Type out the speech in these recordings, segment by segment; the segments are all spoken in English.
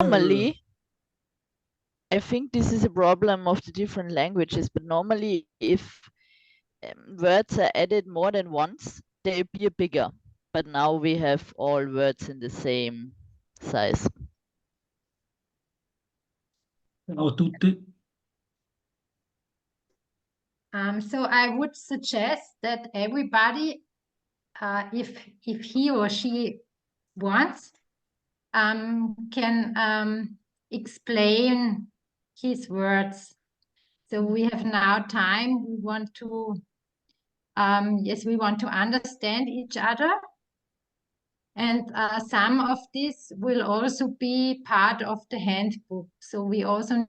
Normally, I think this is a problem of the different languages, but normally if words are added more than once, they appear bigger. But now we have all words in the same size. Ciao a tutti. So I would suggest that everybody, if he or she wants, can explain his words. So we have now time. We want to, yes, we want to understand each other. And some of this will also be part of the handbook. So we also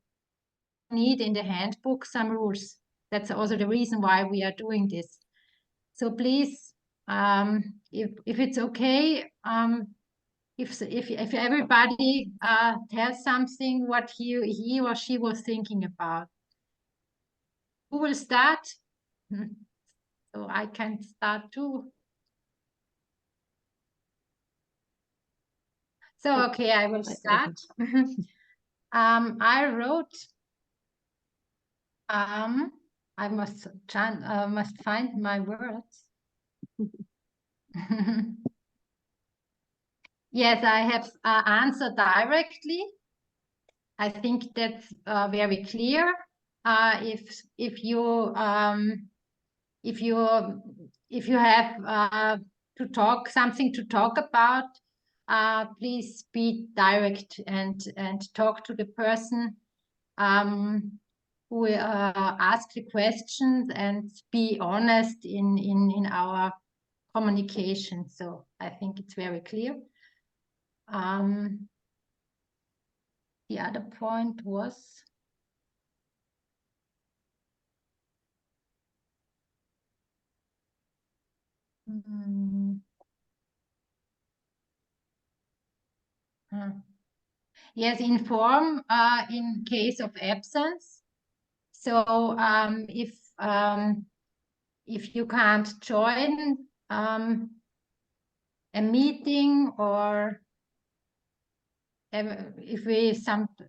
need in the handbook some rules. That's also the reason why we are doing this. So please, if it's okay, if everybody tells something what he or she was thinking about. Who will start? So I can start too. So okay, I will start. I wrote. I must find my words. Yes, I have answered directly. I think that's very clear. If you have to talk something to talk about, please be direct and talk to the person who asked the questions, and be honest in our communication. So I think it's very clear. The other point was yes, inform in case of absence. So if you can't join a meeting, or if we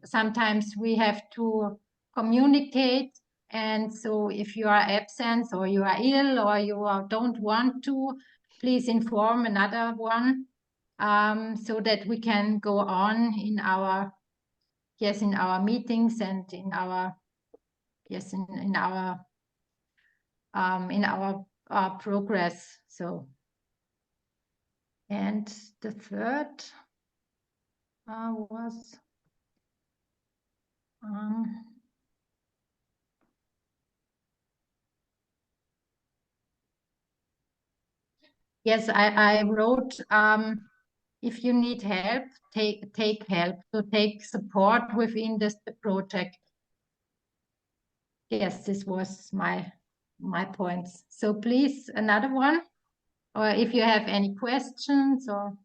sometimes we have to communicate, and so if you are absent or you are ill or you don't want to, please inform another one, so that we can go on in our meetings and in our progress. So, and the third was yes, I wrote, if you need help, take help. So take support within this project. Yes, this was my points. So please, another one, or if you have any questions, or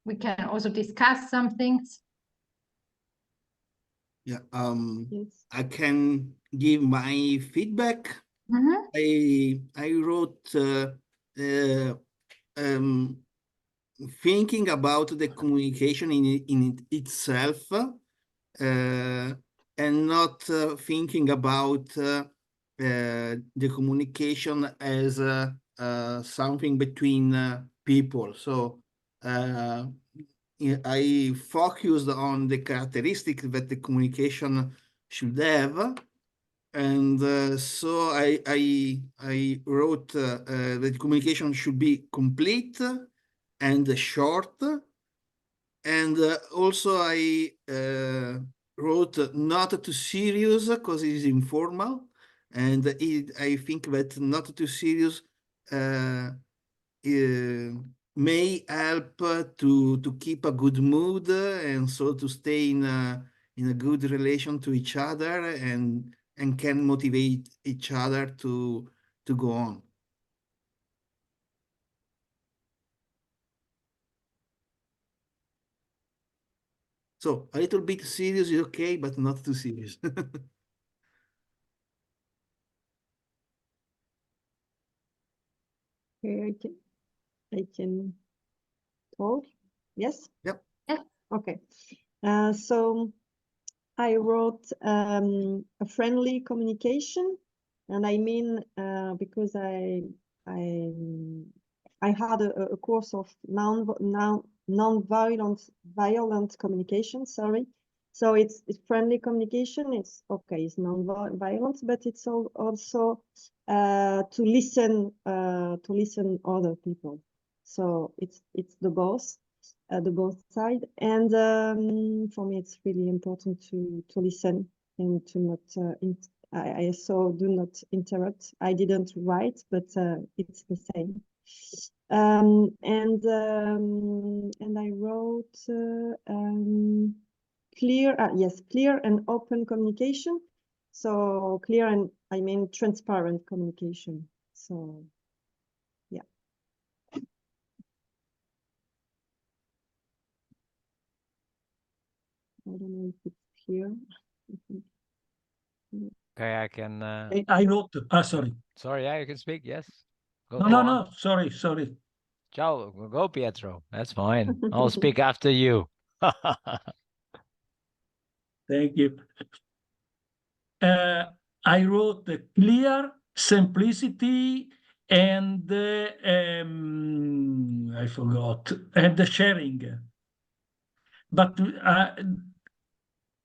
we can also discuss some things. Yeah, I can give my feedback. I wrote thinking about the communication in itself, and not thinking about the communication as something between people. So I focused on the characteristics that the communication should have. And so I wrote that the communication should be complete and short. And also I wrote not too serious, because it is informal. And I think that not too serious may help to keep a good mood, and so to stay in a good relation to each other, and can motivate each other to go on. So a little bit serious is okay, but not too serious. Okay, I can talk. Yes. Yep. Yes. Okay. So I wrote a friendly communication, and I mean because I had a course of non-violent communication. Sorry, so it's friendly communication. It's okay. It's non-violent, but it's also to listen other people. So it's the both. The both side, and for me it's really important to listen and to not I also do not interrupt. I didn't write, but it's the same. And I wrote clear and open communication. So clear, and I mean transparent communication. So yeah. I don't know if it's here. Okay, I can. I wrote. Sorry. Sorry, yeah, you can speak. Yes. Go No, on. no. Sorry. Ciao, go Pietro. That's fine. I'll speak after you. Thank you. I wrote the clear, simplicity, and I forgot, and the sharing. But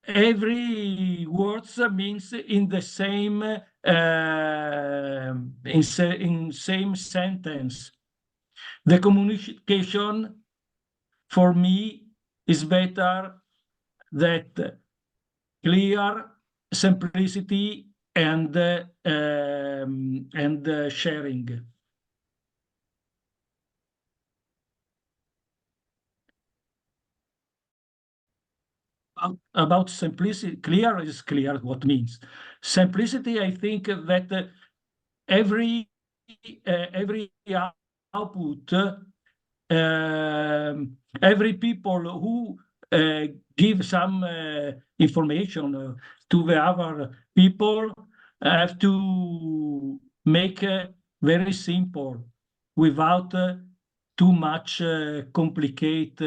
every words means in the same in same sentence. The communication for me is better that clear, simplicity, and sharing. About simplicity, clear is clear what means. Simplicity, I think that every output, every people who give some information to the other people have to make very simple without too much complicate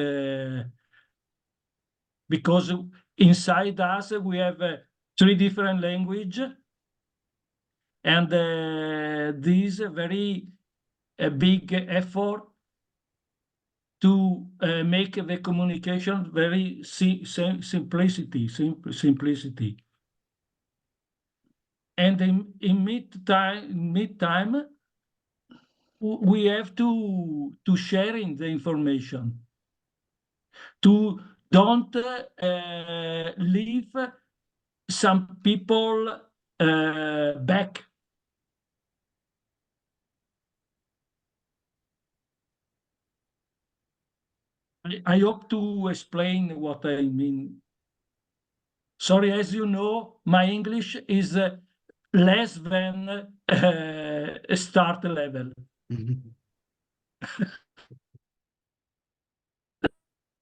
because inside us we have 3 different language, and this very big effort to make the communication very simplicity. And in mid-time, we have to sharing the information, to don't leave some people back. I hope to explain what I mean. Sorry, as you know, my English is less than start level.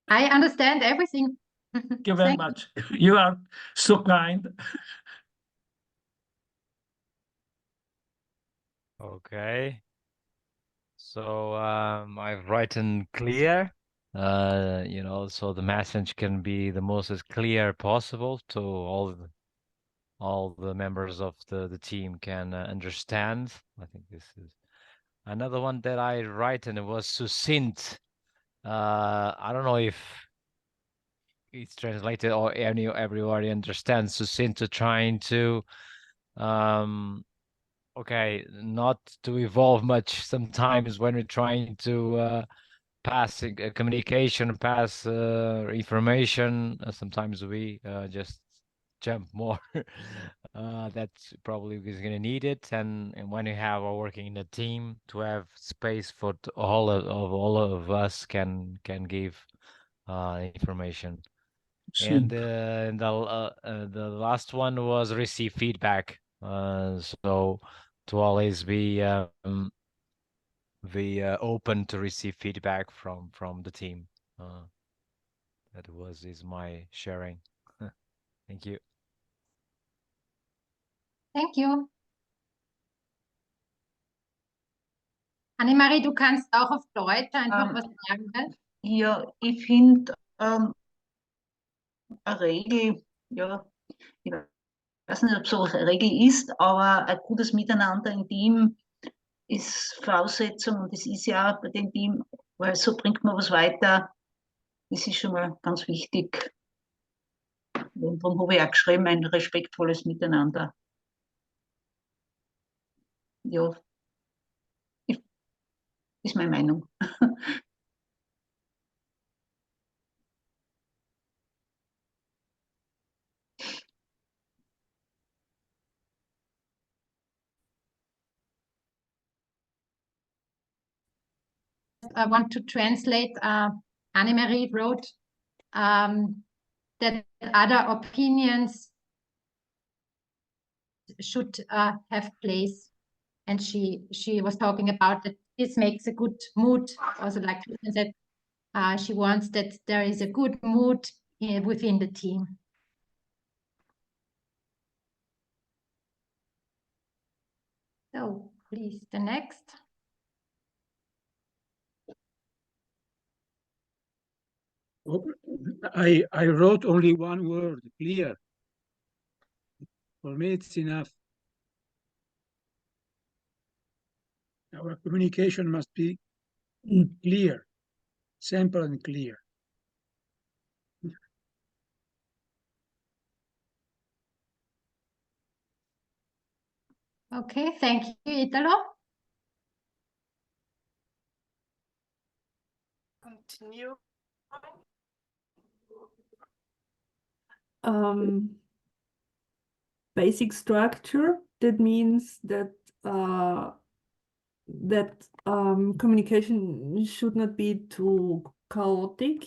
I understand everything. Thank you very much. You are so kind. Okay. So I've written clear, so the message can be the most as clear possible to all the members of the team can understand. I think this is another one that I write, and it was succinct. I don't know if it's translated or everybody understands succinct, to trying to okay, not to evolve much sometimes when we're trying to pass communication, pass information. Sometimes we just jump more. That's probably is going to need it. And when you have a working in a team, to have space for all of us can give information. And the last one was receive feedback. So to always be open to receive feedback from the team. That is my sharing. Thank you. Thank you. Annemarie, du kannst auch auf Deutsch einfach was sagen. Ja, ich finde, eine Regel, ja, ich weiß nicht, ob es so eine Regel ist, aber ein gutes Miteinander im Team ist Voraussetzung und es ist ja auch bei dem Team, weil so bringt man was weiter. Das ist schon mal ganz wichtig. Und darum habe ich auch geschrieben, ein respektvolles Miteinander. Ja, ist meine Meinung. I want to translate. Annemarie wrote that other opinions should have place, and she was talking about that this makes a good mood. Also, like Christian said, she wants that there is a good mood within the team. So please, the next. I wrote only one word, clear. For me, it's enough. Our communication must be clear, simple and clear. Okay, thank you, Italo. Continue. Basic structure, that means that communication should not be too chaotic,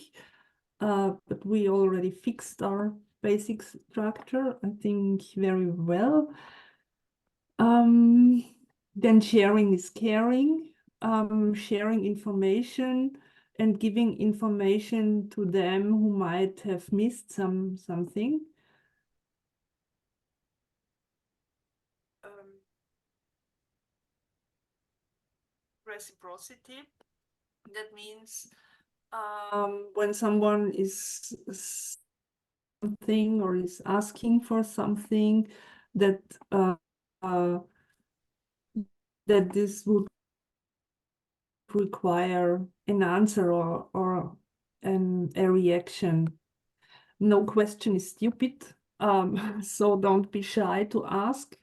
but we already fixed our basic structure, I think, very well. Then sharing is caring, sharing information and giving information to them who might have missed something. Reciprocity, that means when someone is something or is asking for something, that that this would require an answer or a reaction. No question is stupid, so don't be shy to ask,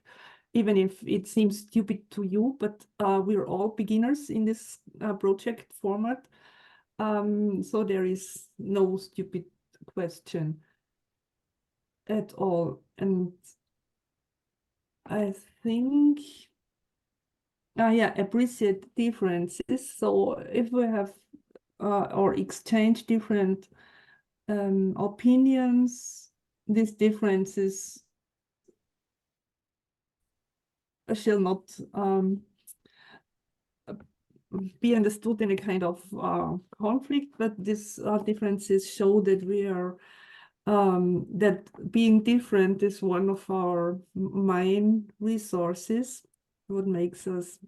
even if it seems stupid to you, but we're all beginners in this project format. So there is no stupid question at all. And I think, yeah, appreciate differences. So if we have or exchange different opinions, these differences shall not be understood in a kind of conflict, but these differences show that we are that being different is one of our main resources, what makes us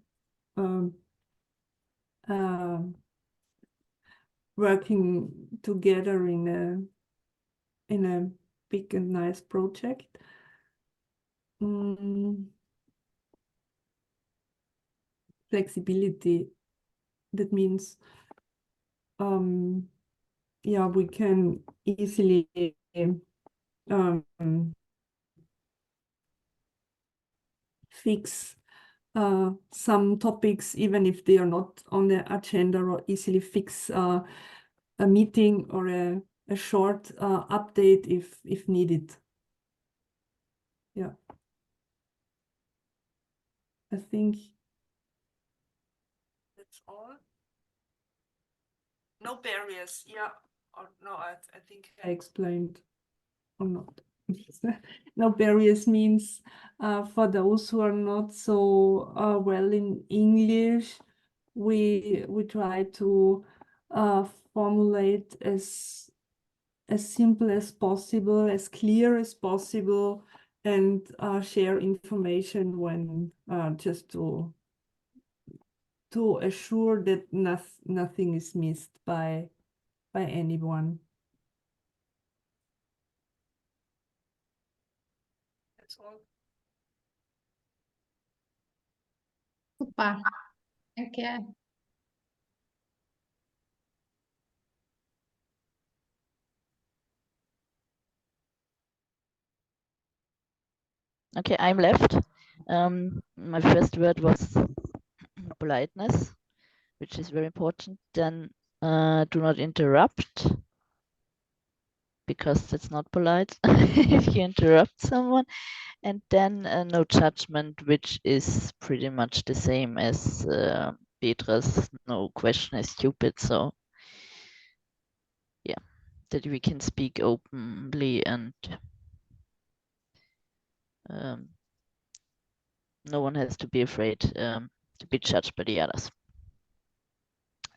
working together in a big and nice project. Flexibility, that means yeah, we can easily fix some topics, even if they are not on the agenda, or easily fix a meeting or a short update if needed. Yeah, I think that's all. No barriers, yeah, or no, I think I explained or not. No barriers means for those who are not so well in English, we try to formulate as simple as possible, as clear as possible, and share information when just to assure that nothing is missed by anyone. That's all. Super. Danke. Okay, I'm left. My first word was politeness, which is very important. Then do not interrupt, because that's not polite if you interrupt someone. And then no judgment, which is pretty much the same as Petra's no question is stupid. So yeah, that we can speak openly and no one has to be afraid to be judged by the others.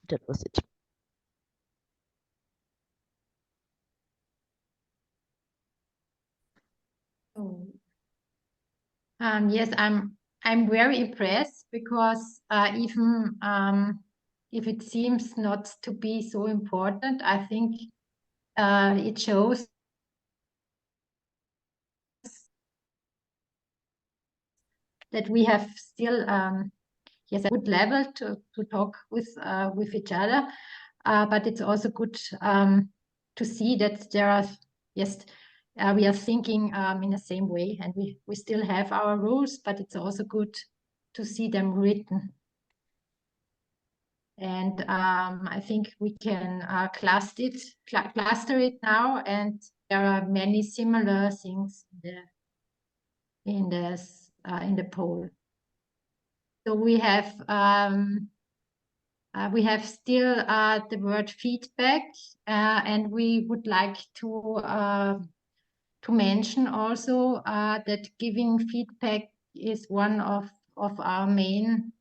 That was it. Oh. Yes, I'm very impressed because even if it seems not to be so important, I think it shows that we have still yes, a good level to talk with each other, but it's also good to see that there are, yes, we are thinking in the same way, and we still have our rules, but it's also good to see them written. And I think we can cluster it now, and there are many similar things in the poll. So we have still the word feedback, and we would like to mention also that giving feedback is one of our main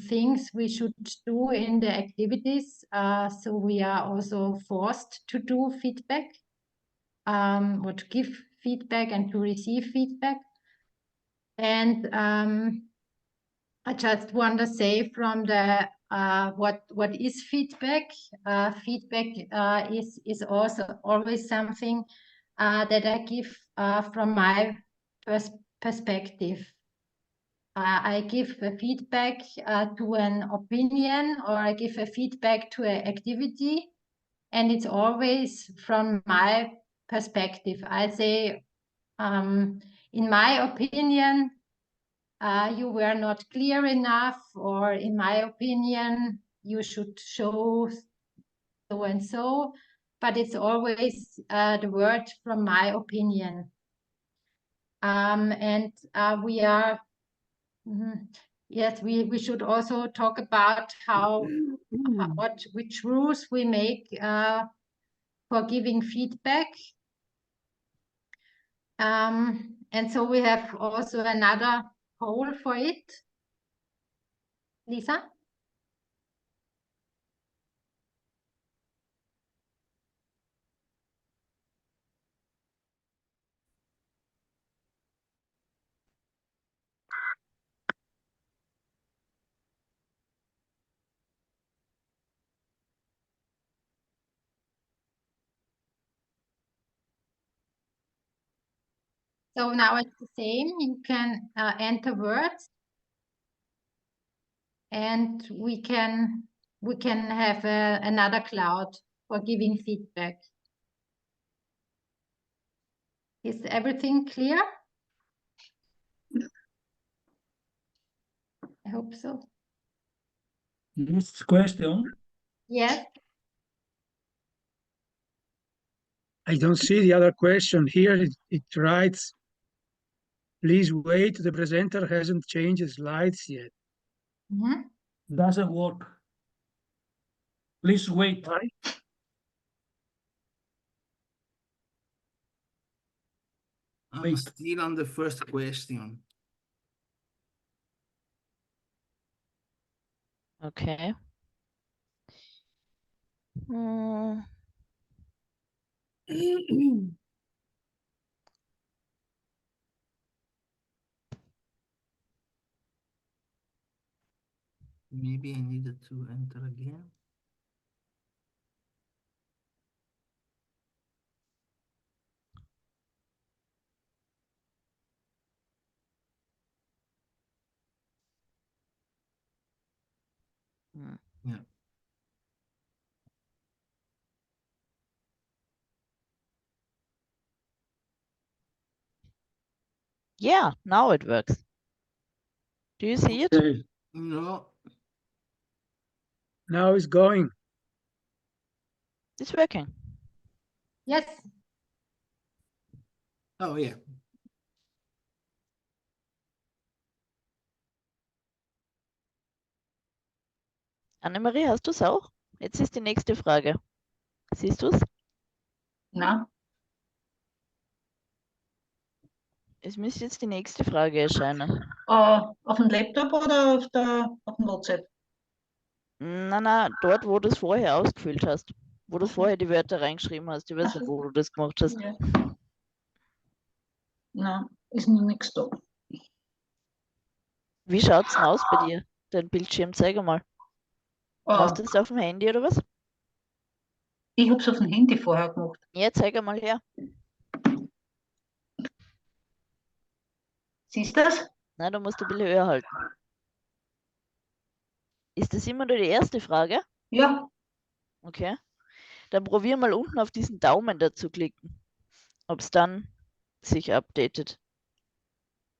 things we should do in the activities. So we are also forced to do feedback, or to give feedback and to receive feedback. And I just want to say from the what is feedback? Feedback is also always something that I give from my perspective. I give a feedback to an opinion, or I give a feedback to an activity, and it's always from my perspective. I say, in my opinion, you were not clear enough, or in my opinion, you should show so and so, but it's always the word from my opinion. And we are, yes, we should also talk about which rules we make for giving feedback. And so we have also another poll for it. Lisa? So now it's the same. You can enter words, and we can have another cloud for giving feedback. Is everything clear? I hope so. Next question. Yes. I don't see the other question here. It writes, please wait, the presenter hasn't changed the slides yet. Mm-hmm. Doesn't work. Please wait. I'm still on the first question. Okay. Maybe I needed to enter again. Yeah. Yeah, now it works. Do you see it? Okay. No. Now it's going. It's working. Yes. Oh, yeah. Annemarie, hast du es auch? Jetzt ist die nächste Frage. Siehst du es? Na, Es müsste jetzt die nächste Frage erscheinen. auf dem Laptop oder auf dem WhatsApp? Na, dort, wo du es vorher ausgefüllt hast. Wo du vorher die Wörter reingeschrieben hast. Ich weiß nicht, wo du das gemacht hast. Ja. Na, ist noch nichts da. Wie schaut es denn aus bei dir? Dein Bildschirm, zeig mal. Machst du das auf dem Handy oder was? Ich habe es auf dem Handy vorher gemacht. Ja, zeig mal her. Siehst du das? Nein, du musst ein bisschen höher halten. Ist das immer nur die erste Frage? Ja. Okay. Dann probier mal unten auf diesen Daumen dazu klicken. Ob es dann sich updatet.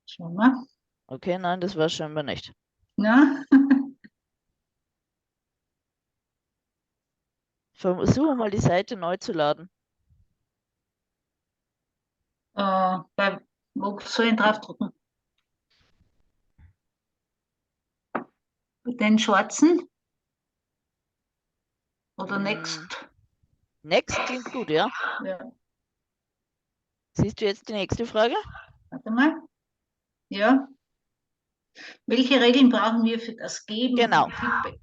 Schauen wir. Okay, nein, das war scheinbar nicht. Na, Versuche mal die Seite neu zu laden. wo soll ich draufdrücken? Den schwarzen? Oder next? Next klingt gut, ja. Ja. Siehst du jetzt die nächste Frage? Warte mal. Ja. Welche Regeln brauchen wir für das Geben Genau. von Feedback?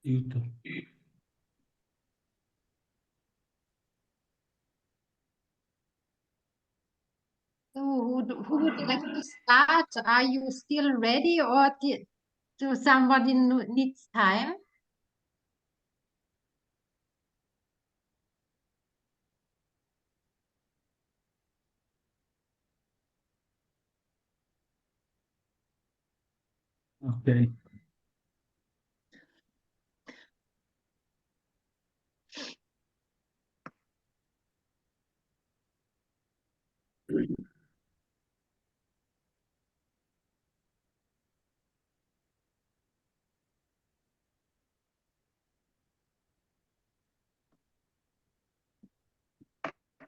YouTube. So who would like to start? Are you still ready or do somebody needs time? Okay.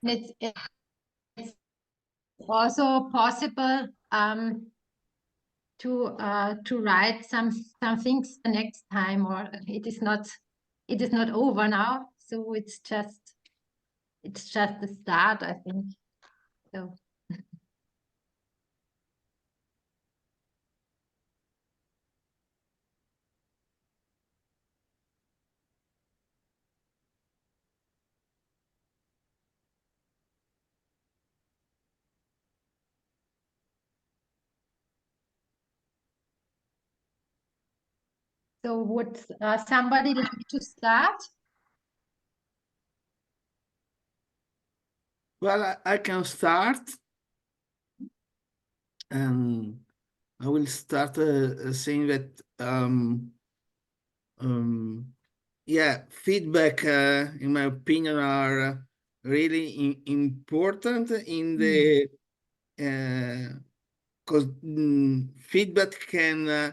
It's also possible to write some things the next time, or it is not over now. So it's just the start, I think. So. So would somebody like to start? Well, I can start. And I will start saying that, yeah, feedback, in my opinion, are really important in the, because feedback can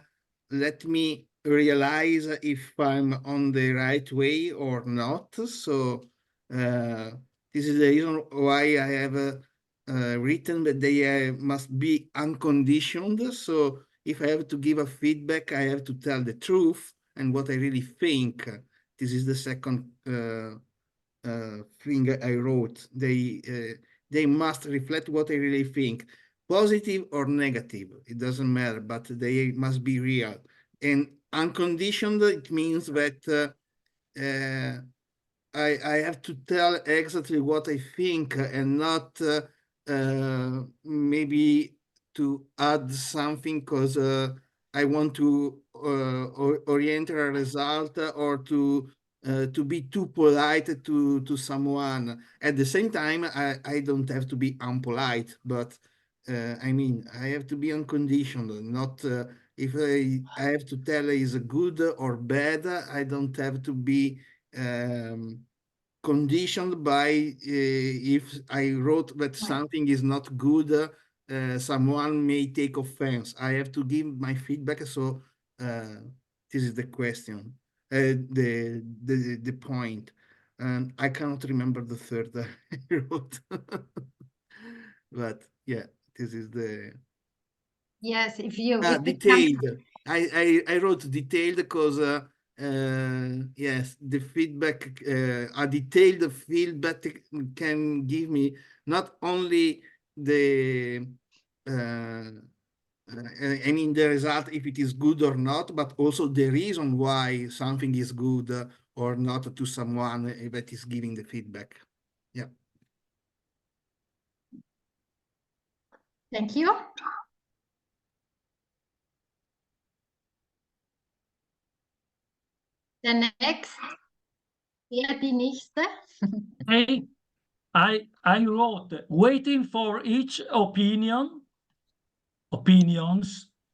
let me realize if I'm on the right way or not. So this is the reason why I have written that they must be unconditioned. So if I have to give a feedback, I have to tell the truth and what I really think. This is the second thing I wrote. They must reflect what I really think, positive or negative. It doesn't matter, but they must be real. And unconditioned, it means that I have to tell exactly what I think and not maybe to add something because I want to orient a result or to be too polite to someone. At the same time, I don't have to be unpolite, but I mean, I have to be unconditional, not if I have to tell is good or bad, I don't have to be conditioned by if I wrote that something is not good, someone may take offense. I have to give my feedback. So this is the question, the point. I cannot remember the third I wrote, but yeah, this is the. Yes, if you Detailed. I wrote detailed because yes, the feedback, a detailed feedback can give me not only the I mean the result if it is good or not, but also the reason why something is good or not to someone that is giving the feedback. Yeah. Thank you. The next, die nächste. Hey, I wrote waiting for each opinions,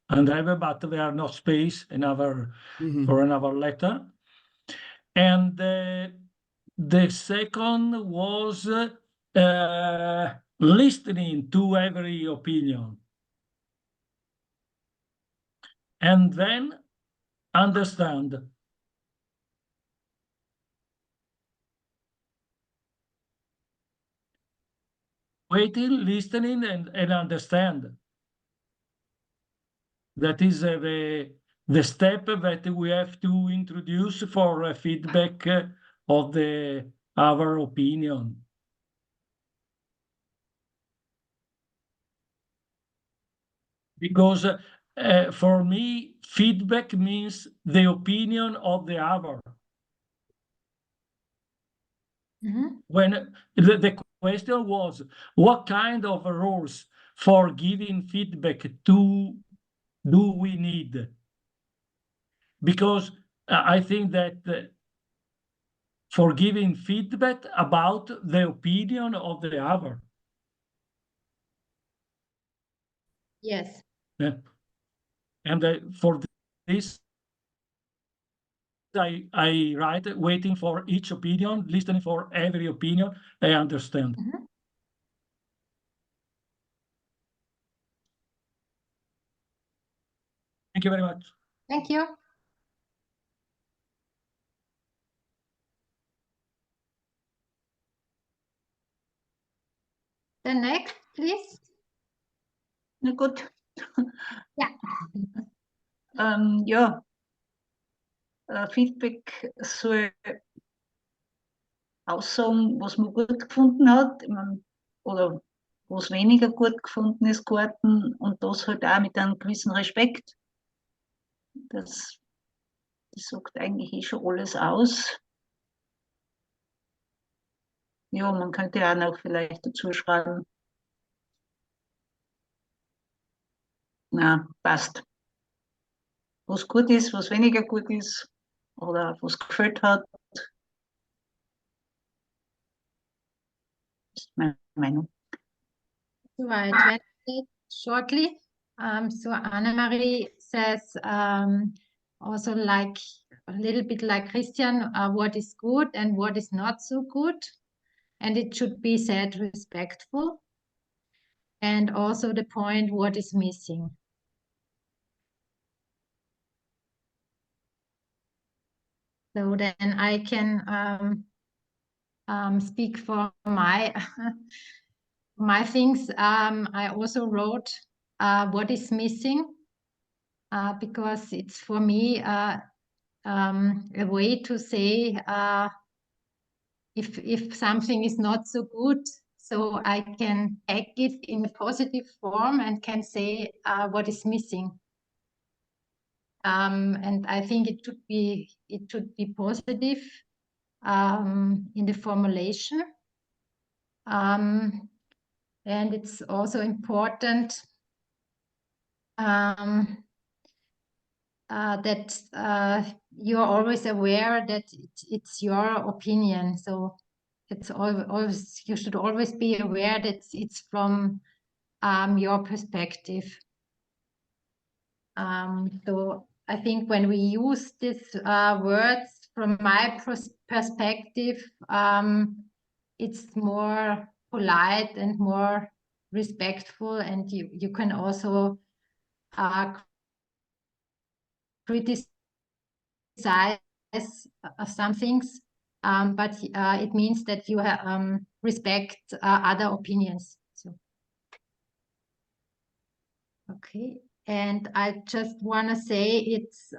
and but there are no space for another letter. And the second was listening to every opinion. And then understand. Waiting, listening, and understand. That is the step that we have to introduce for feedback of our opinion. Because for me, feedback means the opinion of the other. When the question was, what kind of rules for giving feedback do we need? Because I think that for giving feedback about the opinion of the other. Yes. Yeah. And for this, I write waiting for each opinion, listening for every opinion. I understand. Thank you very much. Thank you. The next, please. Na gut. Ja. Ja, Feedback soll aussagen, was man gut gefunden hat, ich mein, oder was weniger gut gefunden ist, Garten, und das halt auch mit einem gewissen Respekt. Das sagt eigentlich eh schon alles aus. Ja, man könnte auch noch vielleicht dazu schreiben. Na, passt. Was gut ist, was weniger gut ist, oder was gefällt hat. Das ist meine Meinung. Right. When shortly, so Annemarie says also like a little bit like Christian, what is good and what is not so good, and it should be said respectful, and also the point what is missing. So then I can speak for my my things. I also wrote what is missing because it's for me a way to say if something is not so good, so I can take it in a positive form and can say what is missing. And I think it should be positive in the formulation. And it's also important that you're always aware that it's your opinion. So it's always, you should always be aware that it's from your perspective. So I think when we use these words from my perspective, it's more polite and more respectful, and you can also criticize some things, but it means that you respect other opinions. So, okay. And I just want to say it's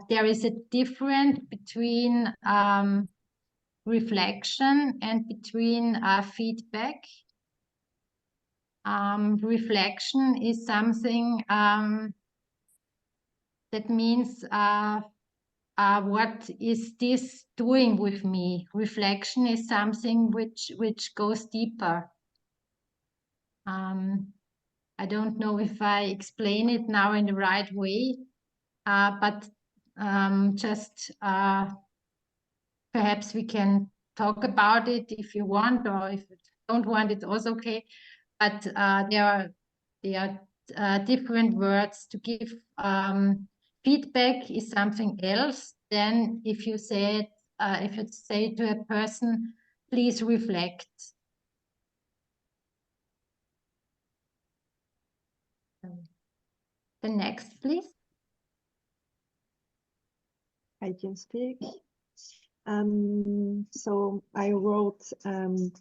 there is a difference between reflection and between feedback. Reflection is something that means what is this doing with me? Reflection is something which goes deeper. I don't know if I explain it now in the right way, but just perhaps we can talk about it if you want, or if you don't want, it's also okay. But there are different words to give. Feedback is something else than if you say to a person, please reflect. The next, please. I can speak. So I wrote to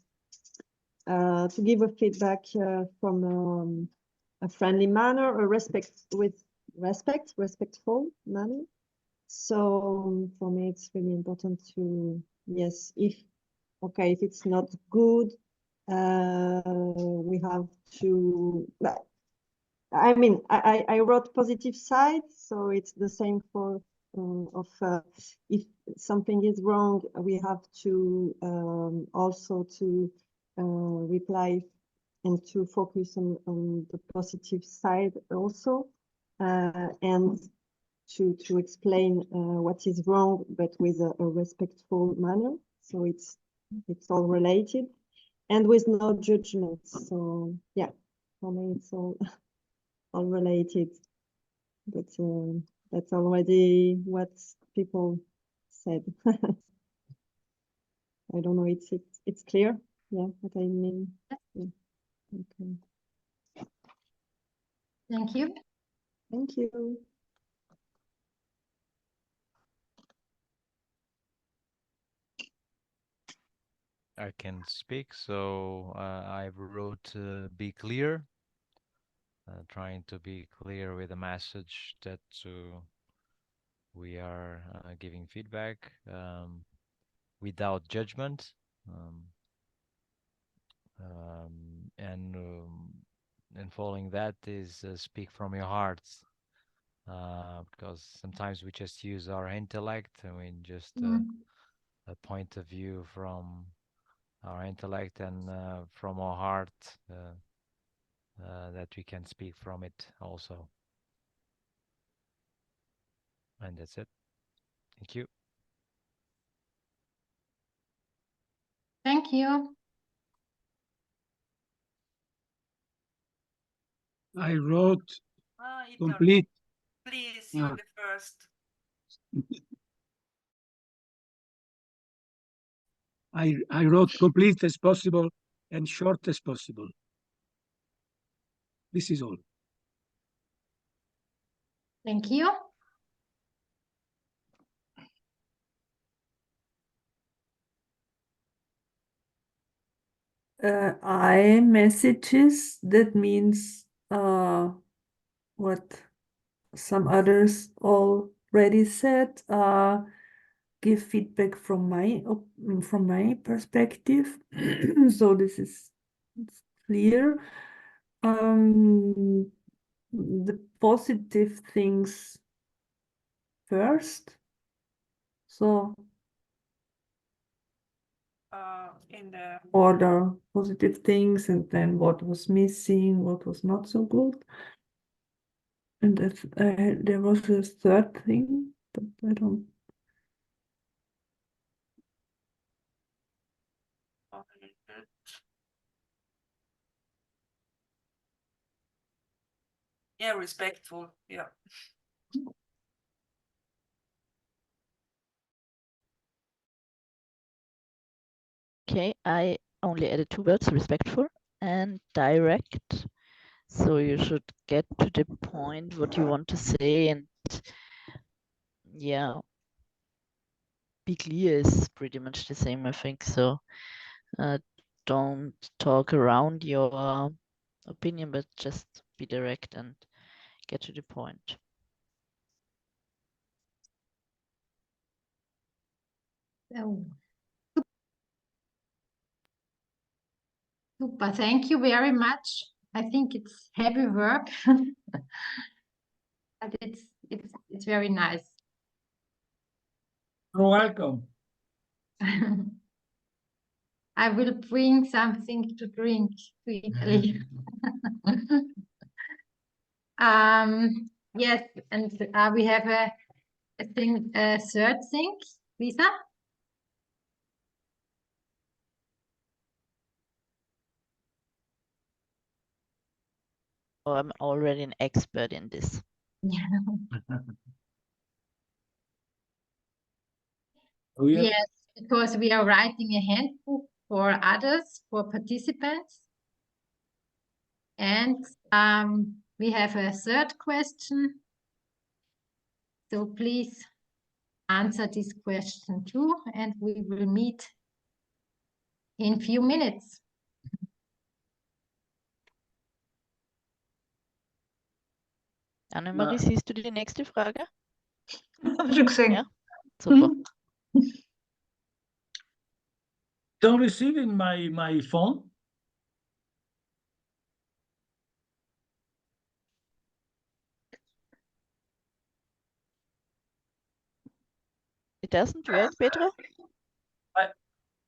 give a feedback from a friendly manner, a respectful manner. So for me, it's really important to, yes, if it's not good, we have to, I mean, I wrote positive side, so it's the same for if something is wrong, we have to also to reply and to focus on the positive side also, and to explain what is wrong, but with a respectful manner. So it's all related and with no judgment. So yeah, for me it's all related. But that's already what people said. I don't know. It's clear. Yeah, what I mean. Yeah. Okay. Thank you. Thank you. I can speak. So I wrote be clear, trying to be clear with a message that we are giving feedback without judgment. And following that is speak from your heart, because sometimes we just use our intellect. I mean, just a point of view from our intellect and from our heart, that we can speak from it also. And that's it. Thank you. Thank you. I wrote Ita, complete. please, you're the first. I wrote complete as possible and short as possible. This is all. Thank you. I messages, that means what some others already said, give feedback from my perspective. So this is clear. The positive things first. So In the order positive things and then what was missing, what was not so good. And that's, there was a third thing, but I don't. yeah, respectful. Yeah. Okay, I only added 2 words, respectful and direct. So you should get to the point what you want to say, and yeah, be clear is pretty much the same, I think. So don't talk around your opinion, but just be direct and get to the point. Oh. Super, thank you very much. I think it's heavy work, but it's very nice. You're welcome. I will bring something to drink to Italy. Yes, and we have a third thing, Lisa. Oh, I'm already an expert in this. Oh, yeah. Yes, because we are writing a handbook for others, for participants. And we have a third question. So please answer this question too, and we will meet in a few minutes. Annemarie, siehst du die nächste Frage? Habe ich schon gesehen. Ja, super. Don't receive in my phone. It doesn't work, Petra?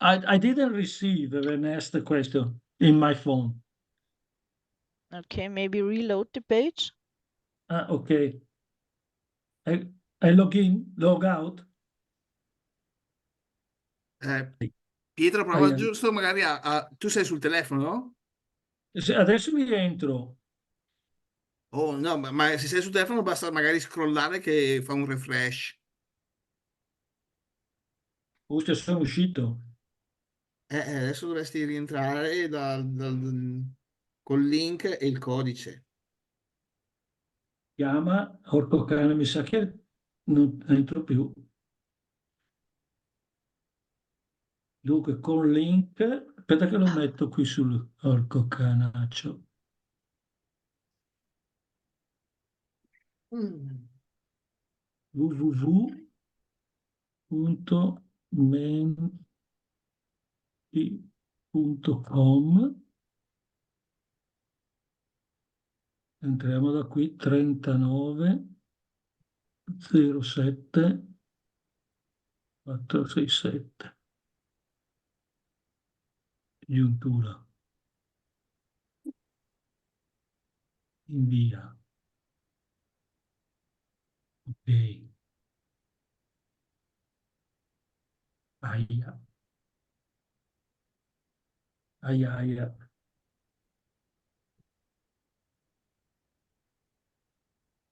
I didn't receive when I asked the question in my phone. Okay, maybe reload the page. Okay. I log in, log out. Pietro, prova giusto magari tu sei sul telefono, no? Adesso mi rientro. Oh no, ma se sei sul telefono basta magari scrollare che fa un refresh. Forse sono uscito. Adesso dovresti rientrare col link e il codice. Chiama, porco cane, mi sa che non entro più. Dunque, con link, aspetta che lo metto qui sul orco canaccio. www.menti.com. Entriamo da qui, 39 07 467. Giuntura. Invia. Ok. Aia. Aia, aia.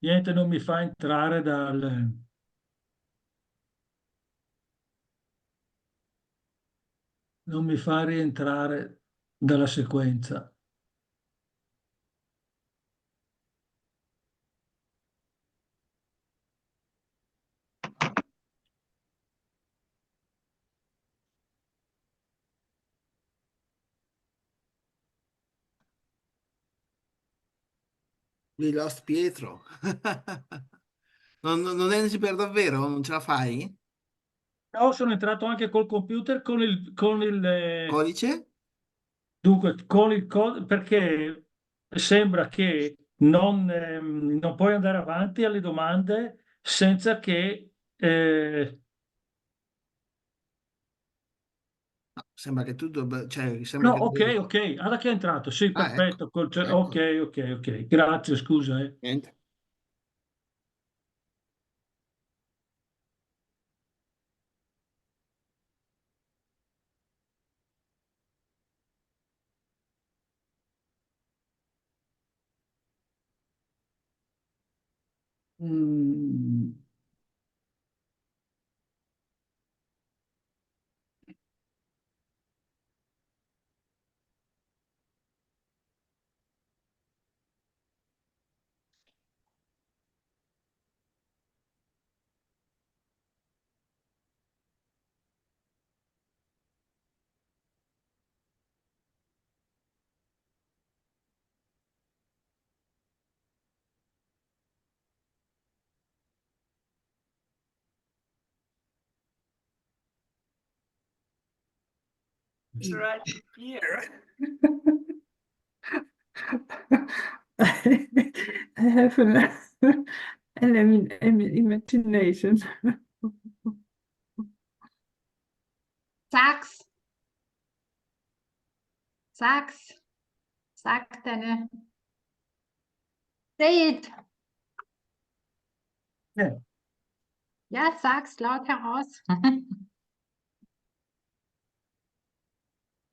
Niente, non mi fa entrare non mi fa rientrare dalla sequenza. We lost Pietro. Non entri per davvero? Non ce la fai? No, sono entrato anche col computer con il Codice? dunque con il codice perché sembra che non puoi andare avanti alle domande senza che No, sembra che tu cioè, sembra no, che ok, allora che è entrato, sì, Ah, ecco, perfetto, ecco. ok, grazie, scusa. Niente. Mm. To write beer. I have an imagination. Sag's. Sag's. Sag deine. Say it. Ja, sag's laut heraus.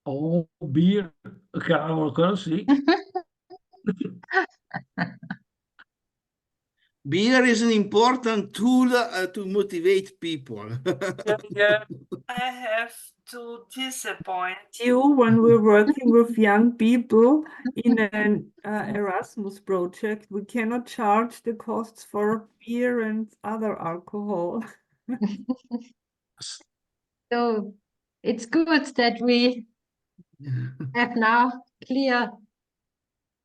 Oh, beer, cavolo, quello sì. Beer is an important tool to motivate people. Yeah. I have to disappoint You, when we're working with young people in an Erasmus project, we cannot charge the costs for beer and other alcohol. So it's good that we have now clear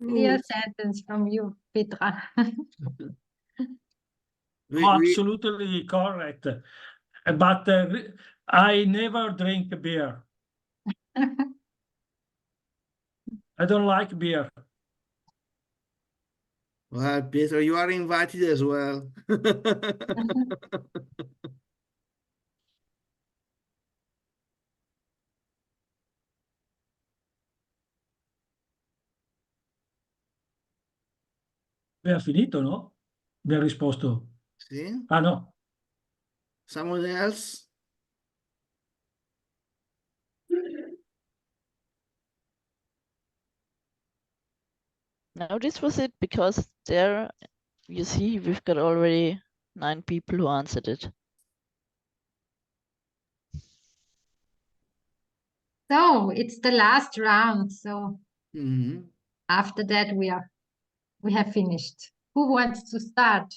Rules. sentence from you, Petra. Absolutely correct. But I never drink beer. I don't like beer. Well, Pietro, you are invited as well. Abbiamo finito, no? Abbiamo risposto. Sì? Ah, no. Someone else? No, this was it because there you see we've got already 9 people who answered it. So it's the last round. So Mhm. after that we have finished. Who wants to start?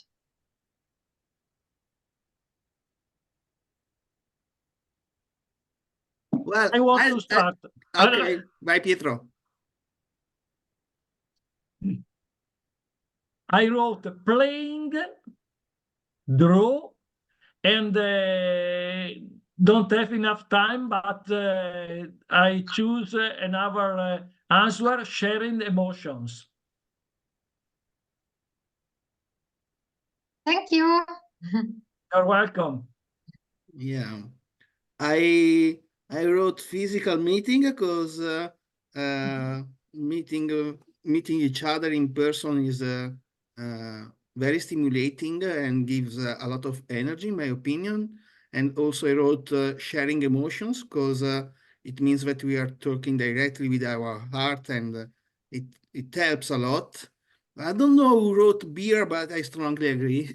Well, I want to start. Okay, bye, Pietro. I wrote playing, draw, and don't have enough time, but I choose another answer, sharing emotions. Thank you. You're welcome. Yeah, I wrote physical meeting because meeting each other in person is very stimulating and gives a lot of energy, in my opinion. And also I wrote sharing emotions because it means that we are talking directly with our heart, and it helps a lot. I don't know who wrote beer, but I strongly agree.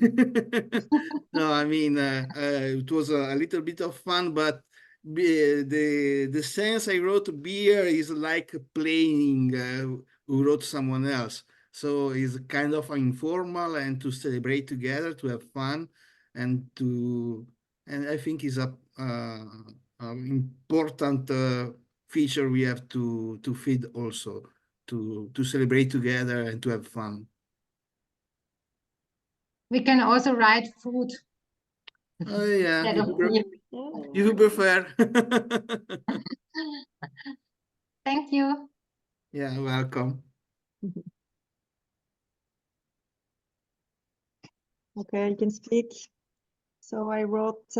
No, I mean, it was a little bit of fun, but the sense I wrote beer is like playing who wrote someone else. So it's kind of informal and to celebrate together, to have fun, and I think is a important feature we have to feed also, to celebrate together and to have fun. We can also write food. Oh yeah, Instead of beer. if you prefer. Thank you. Yeah, welcome. Okay, I can speak. So I wrote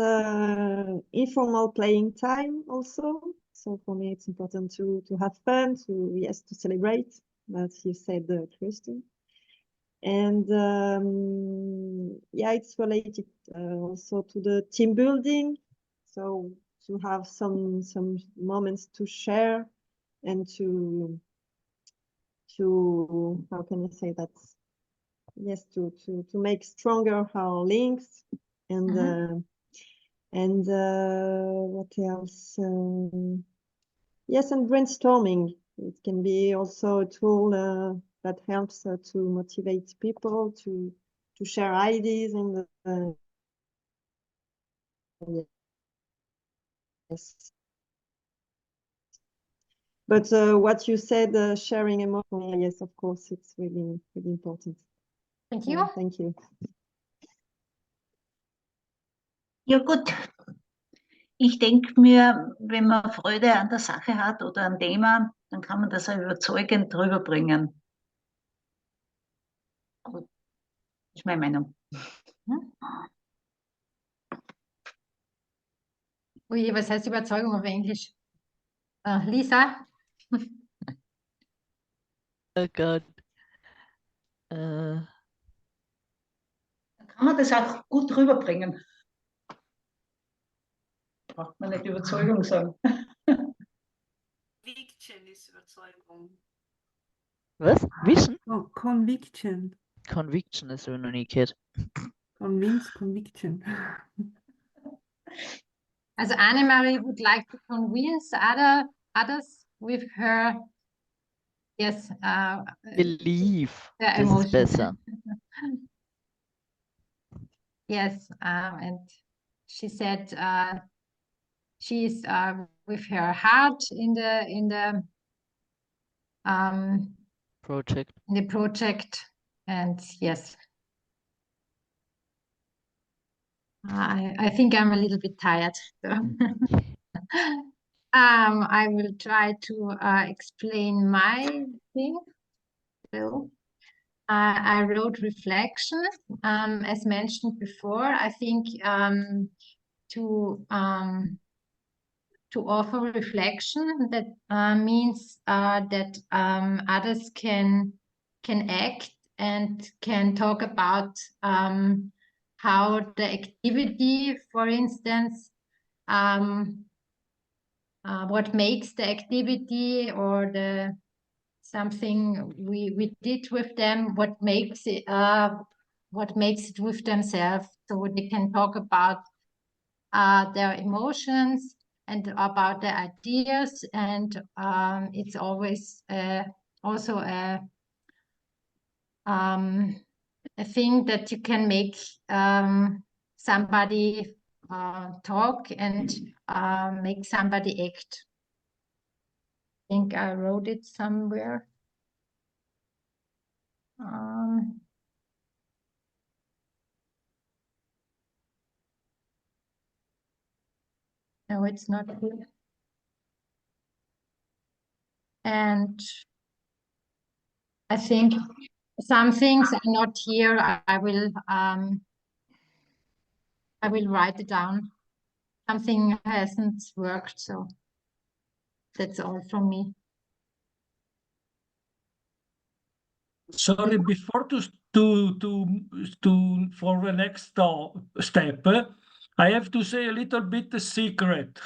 informal playing time also. So for me, it's important to have fun, to celebrate, as you said, Christine. And yeah, it's related also to the team building. So to have some moments to share and to how can I say that? Yes, to make stronger our links, and what else? Yes, and brainstorming. It can be also a tool that helps to motivate people to share ideas and yes. But what you said, sharing emotion, yes, of course, it's really important. Thank you. Thank you. Ja gut, ich denke mir, wenn man Freude an der Sache hat oder am Thema, dann kann man das auch überzeugend rüberbringen. Das ist meine Meinung. Ui, was heißt Überzeugung auf Englisch? Lisa? Oh God. Dann kann man das auch gut rüberbringen. Braucht man nicht Überzeugung sagen. Conviction ist Überzeugung. Was? Vision? Oh, conviction. Conviction is when you kid. Convince, conviction. Also Annemarie would like to convince others with her, yes, Believe. their This is emotions. besser. Yes, and she said she's with her heart in the project, and yes, I think I'm a little bit tired. So. I will try to explain my thing. So, I wrote reflection. As mentioned before, I think to offer reflection, that means that others can act and can talk about how the activity, for instance, what makes the activity or the something we did with them, what makes it with themselves, so they can talk about their emotions and about their ideas, and it's always also a thing that you can make somebody talk and make somebody act. I think I wrote it somewhere. No, it's not here. And I think some things are not here. I will write it down. Something hasn't worked, so that's all from me. Sorry, before to for the next step, I have to say a little bit a secret.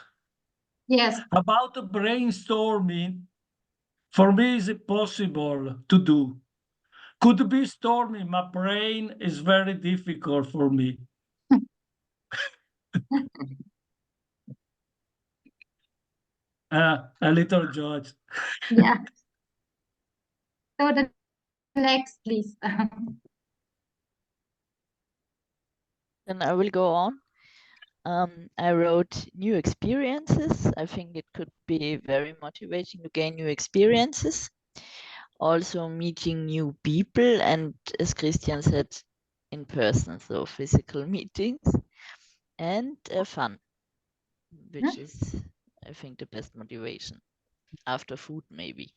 Yes. About brainstorming. For me, is it possible to do? Could be stormy. My brain is very difficult for me. A little judge. Yeah. So the next, please. Then I will go on. I wrote new experiences. I think it could be very motivating to gain new experiences. Also meeting new people, and as Christian said, in person, so physical meetings, and fun, which is, I think, the best motivation after food, maybe.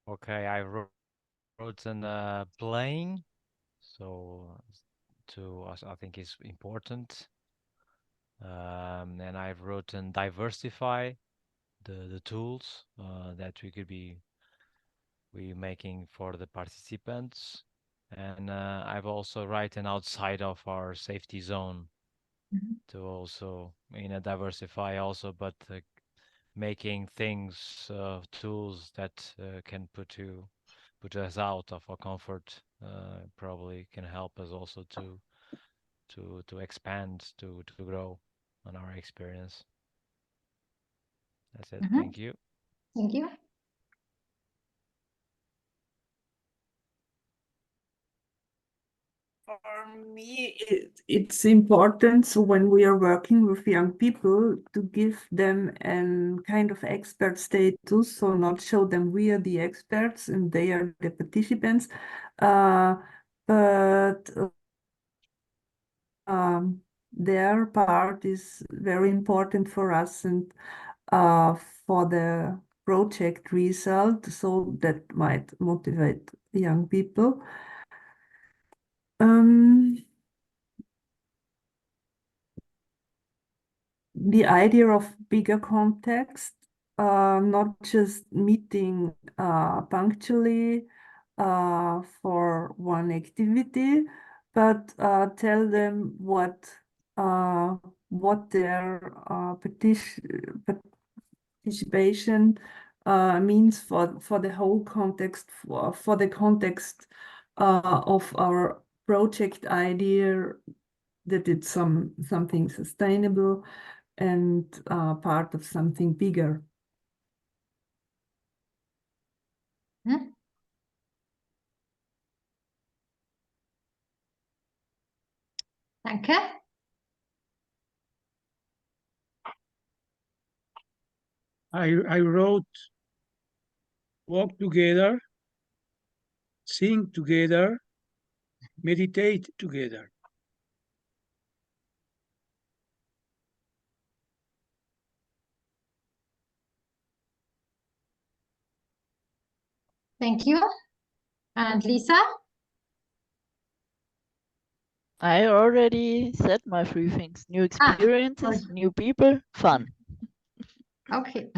Okay, I wrote an playing, so I think is important. And I've written diversify the tools that we making for the participants, and I've also written outside of our safety zone to also diversify also, but making things tools that can put us out of our comfort probably can help us also to expand, to grow on our experience. That's it. Thank you. Thank you. For me, it's important, so when we are working with young people, to give them a kind of expert status, so not show them we are the experts and they are the participants, but their part is very important for us and for the project result, so that might motivate young people. The idea of bigger context, not just meeting punctually for one activity, but tell them what their participation means for the whole context, for the context of our project idea, that it's something sustainable and part of something bigger. Danke. I wrote walk together, sing together, meditate together. Thank you. And Lisa? I already said my 3 things: new experiences, new people, fun. Okay.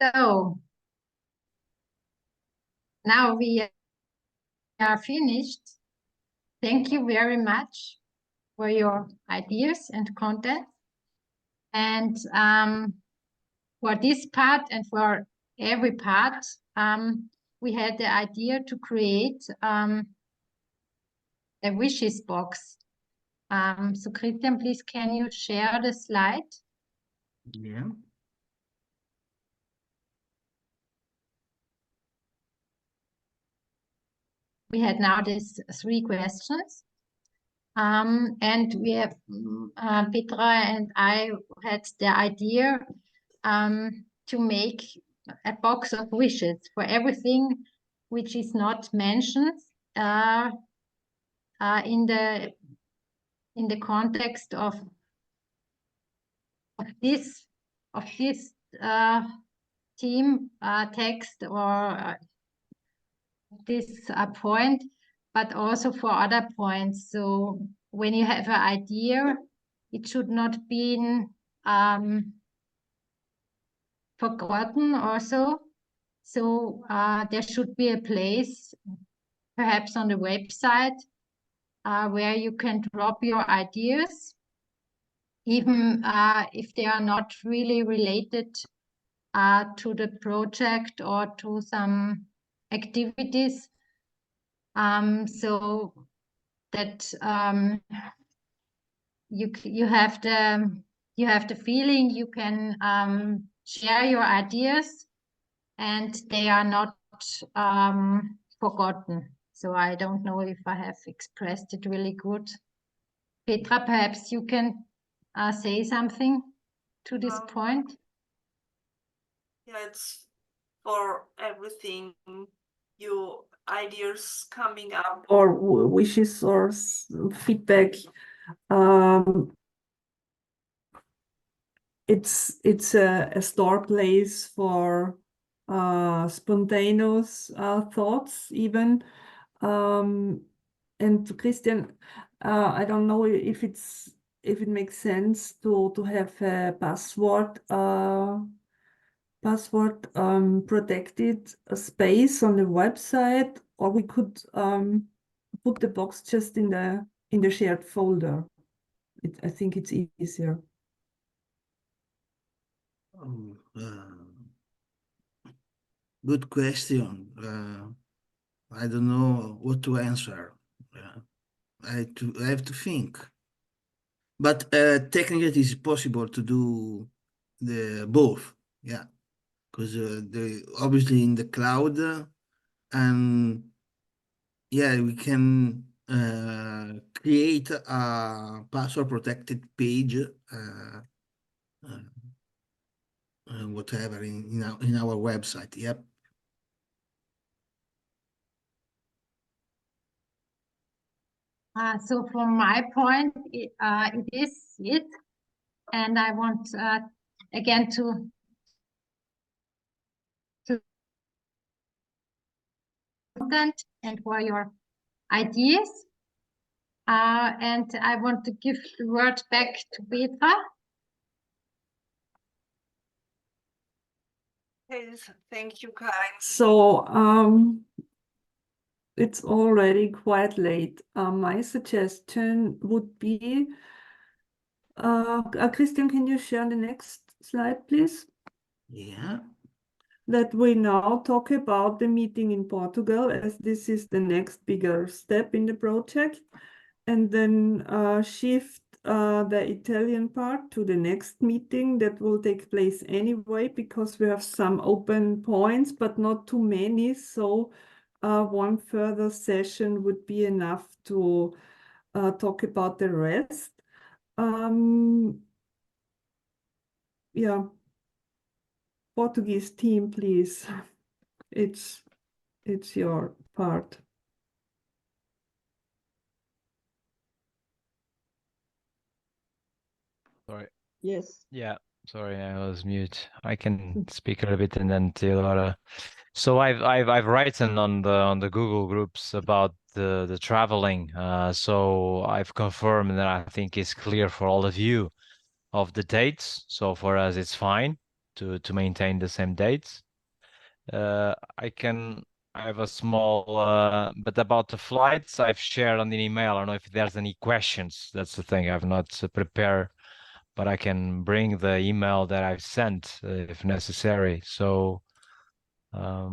So now we are finished. Thank you very much for your ideas and content. And for this part and for every part, we had the idea to create a wishes box. So Christian, please, can you share the slide? Yeah. we had now these 3 questions. And we have, Petra and I had the idea to make a box of wishes for everything which is not mentioned in the context of this team text or this point, but also for other points. So when you have an idea, it should not be forgotten also. So there should be a place, perhaps on the website, where you can drop your ideas, even if they are not really related to the project or to some activities, so that you have the feeling you can share your ideas and they are not forgotten. So I don't know if I have expressed it really good. Petra, perhaps you can say something to this point. Yeah, it's for everything, your ideas coming up. Or wishes or feedback. It's a store place for spontaneous thoughts even. And Christian, I don't know if it makes sense to have a password protected space on the website, or we could put the box just in the shared folder. I think it's easier. Good question. I don't know what to answer. I have to think. But technically, it is possible to do the both. Yeah, because obviously in the cloud, and yeah, we can create a password protected page. Whatever in our website. Yep. So from my point, it is it. And I want again to content and for your ideas. And I want to give the word back to Petra. Yes, thank you, Karin. So it's already quite late. My suggestion would be, Christian, can you share the next slide, please? Yeah. That we now talk about the meeting in Portugal, as this is the next bigger step in the project, and then shift the Italian part to the next meeting that will take place anyway, because we have some open points, but not too many. So one further session would be enough to talk about the rest. Yeah, Portuguese team, please. It's your part. Sorry. Yes. Yeah, sorry, I was mute. I can speak a little bit and then tell Laura. So I've written on the Google groups about the traveling. So I've confirmed that I think it's clear for all of you of the dates. So for us, it's fine to maintain the same dates. I have a small, but about the flights I've shared on the email. I don't know if there's any questions. That's the thing. I've not prepared, but I can bring the email that I've sent if necessary. So I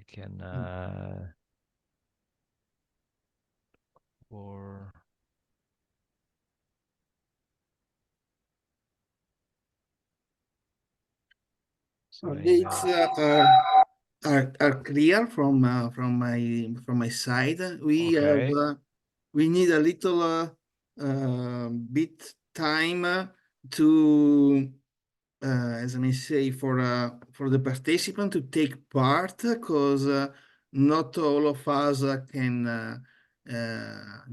can or Dates are are clear from my side. We Okay. have we need a little bit time to as I may say, for the participant to take part, because not all of us can,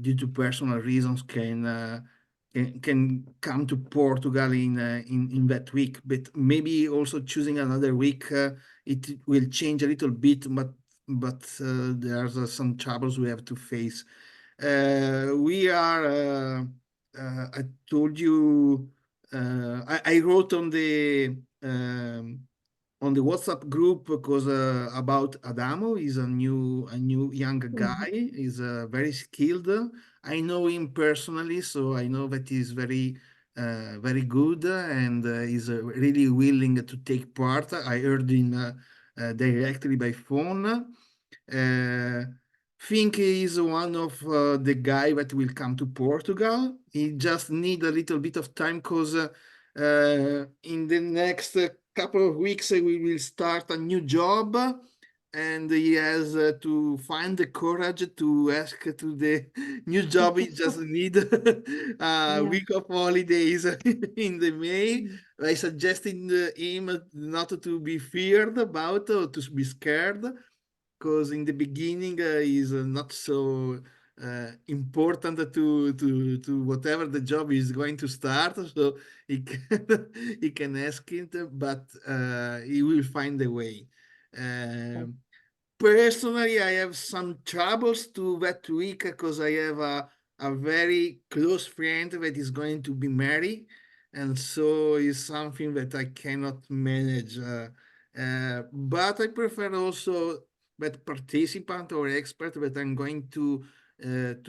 due to personal reasons, can come to Portugal in that week. But maybe also choosing another week, it will change a little bit. But there are some troubles we have to face. We are. I told you. I wrote on the WhatsApp group because about Adamo. He's a new young guy. He's very skilled. I know him personally, so I know that he's very very good, and he's really willing to take part. I heard him directly by phone. Think he is one of the guy that will come to Portugal. He just need a little bit of time, because in the next couple of weeks we will start a new job, and he has to find the courage to ask to the new job. He just need a week of holidays in the May. I suggested him not to be feared about or to be scared, because in the beginning is not so important to whatever the job is going to start, so he can, he can ask it, but he will find a way. Personally, I have some troubles to that week, because I have a very close friend that is going to be married, and so it's something that I cannot manage. But I prefer also that participant or expert that I'm going to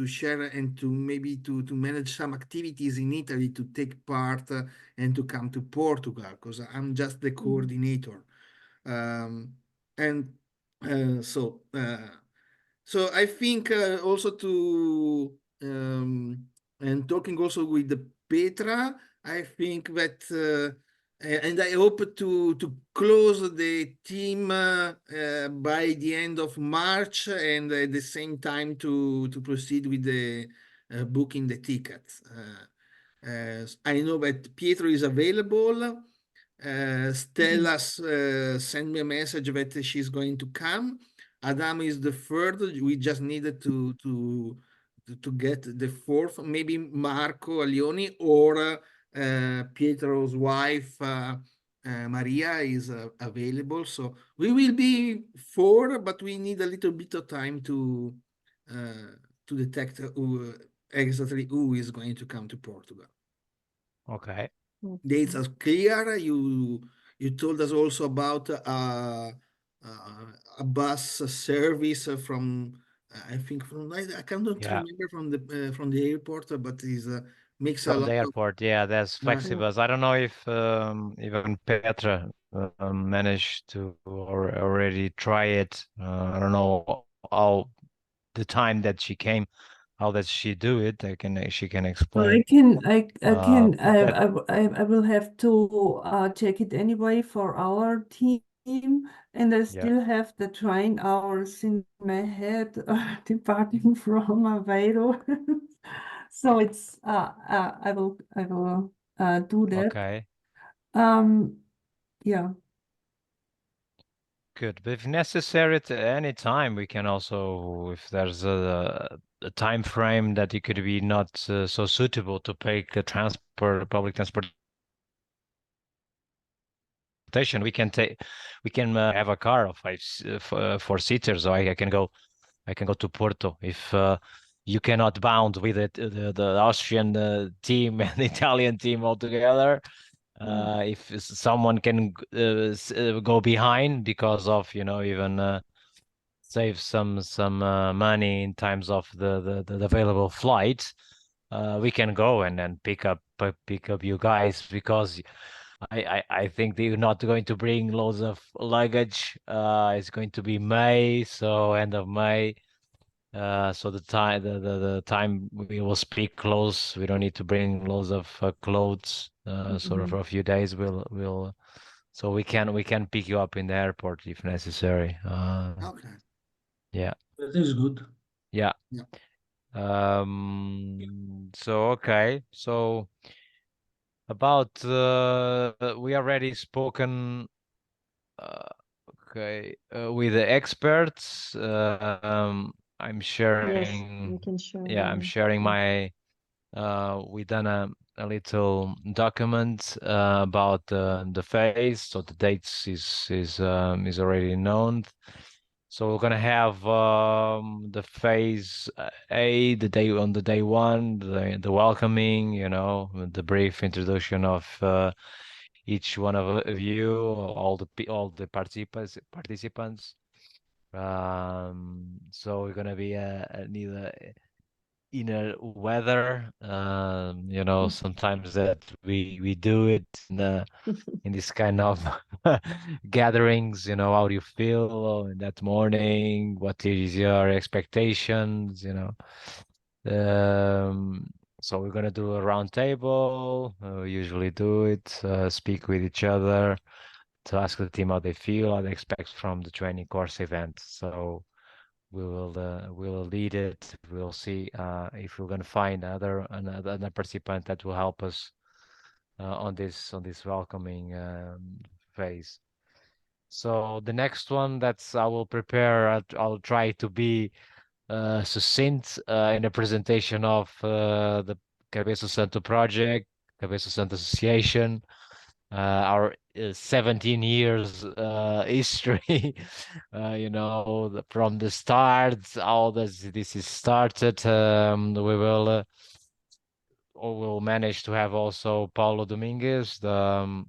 share, and to maybe to manage some activities in Italy, to take part and to come to Portugal, because I'm just the coordinator. And so I think also to and talking also with the Petra, I think that and I hope to close the team by the end of March, and at the same time to proceed with the booking the tickets. I know that Pietro is available. Stella sent me a message that she's going to come. Adam is the third. We just needed to get the fourth. Maybe Marco Alioni or Pietro's wife Maria is available. So we will be four, but we need a little bit of time to detect exactly who is going to come to Portugal. Okay. Dates are clear. You told us also about a bus service from I think from I cannot Yeah. remember from the airport, but is makes a From lot the of airport, yeah, that's flexible. I don't know if even Petra managed to or already try it. I don't know how the time that she came, how does she do it? She can Well, explain. I will have to check it anyway for our team, and I still have the train hours in my head departing from Aveiro. So it's I will do that. Okay. Yeah. Good, but if necessary at any time, we can also, if there's a time frame that it could be not so suitable to take public transportation, we can have a car of four seaters, so I can go to Porto if you cannot bound with it the Austrian team and the Italian team all together. If someone can go behind because of even save some money in terms of the available flights, we can go and then pick up you guys, because I think they're not going to bring loads of luggage. It's going to be May, so end of May. So the time we will speak close. We don't need to bring loads of clothes. So for a few days we'll So we can pick you up in the airport if necessary. Okay. Yeah. That is good. Yeah. Yeah. So okay. So about we already spoken okay with the experts. I'm Yes, sharing. we can share. Yeah, I'm sharing my. We done a little document about the phase. So the dates is already known. So we're gonna have the phase A, the day on the day one, the welcoming, you know, the brief introduction of each one of you, all the participants. So we're gonna be neither inner weather. You know, sometimes that we do it in this kind of gatherings. You know, how do you feel in that morning? What is your expectations? You know. So we're gonna do a round table. We usually do it, speak with each other to ask the team how they feel, how they expect from the training course event. So we'll lead it. We'll see if we're gonna find another participant that will help us on this welcoming phase. So the next one that's I will prepare. I'll try to be succinct in a presentation of the Cabeco Santo project, Cabeco Santo Association, our 17 years history, you know, from the start, how this is started. We'll manage to have also Paulo Dominguez, the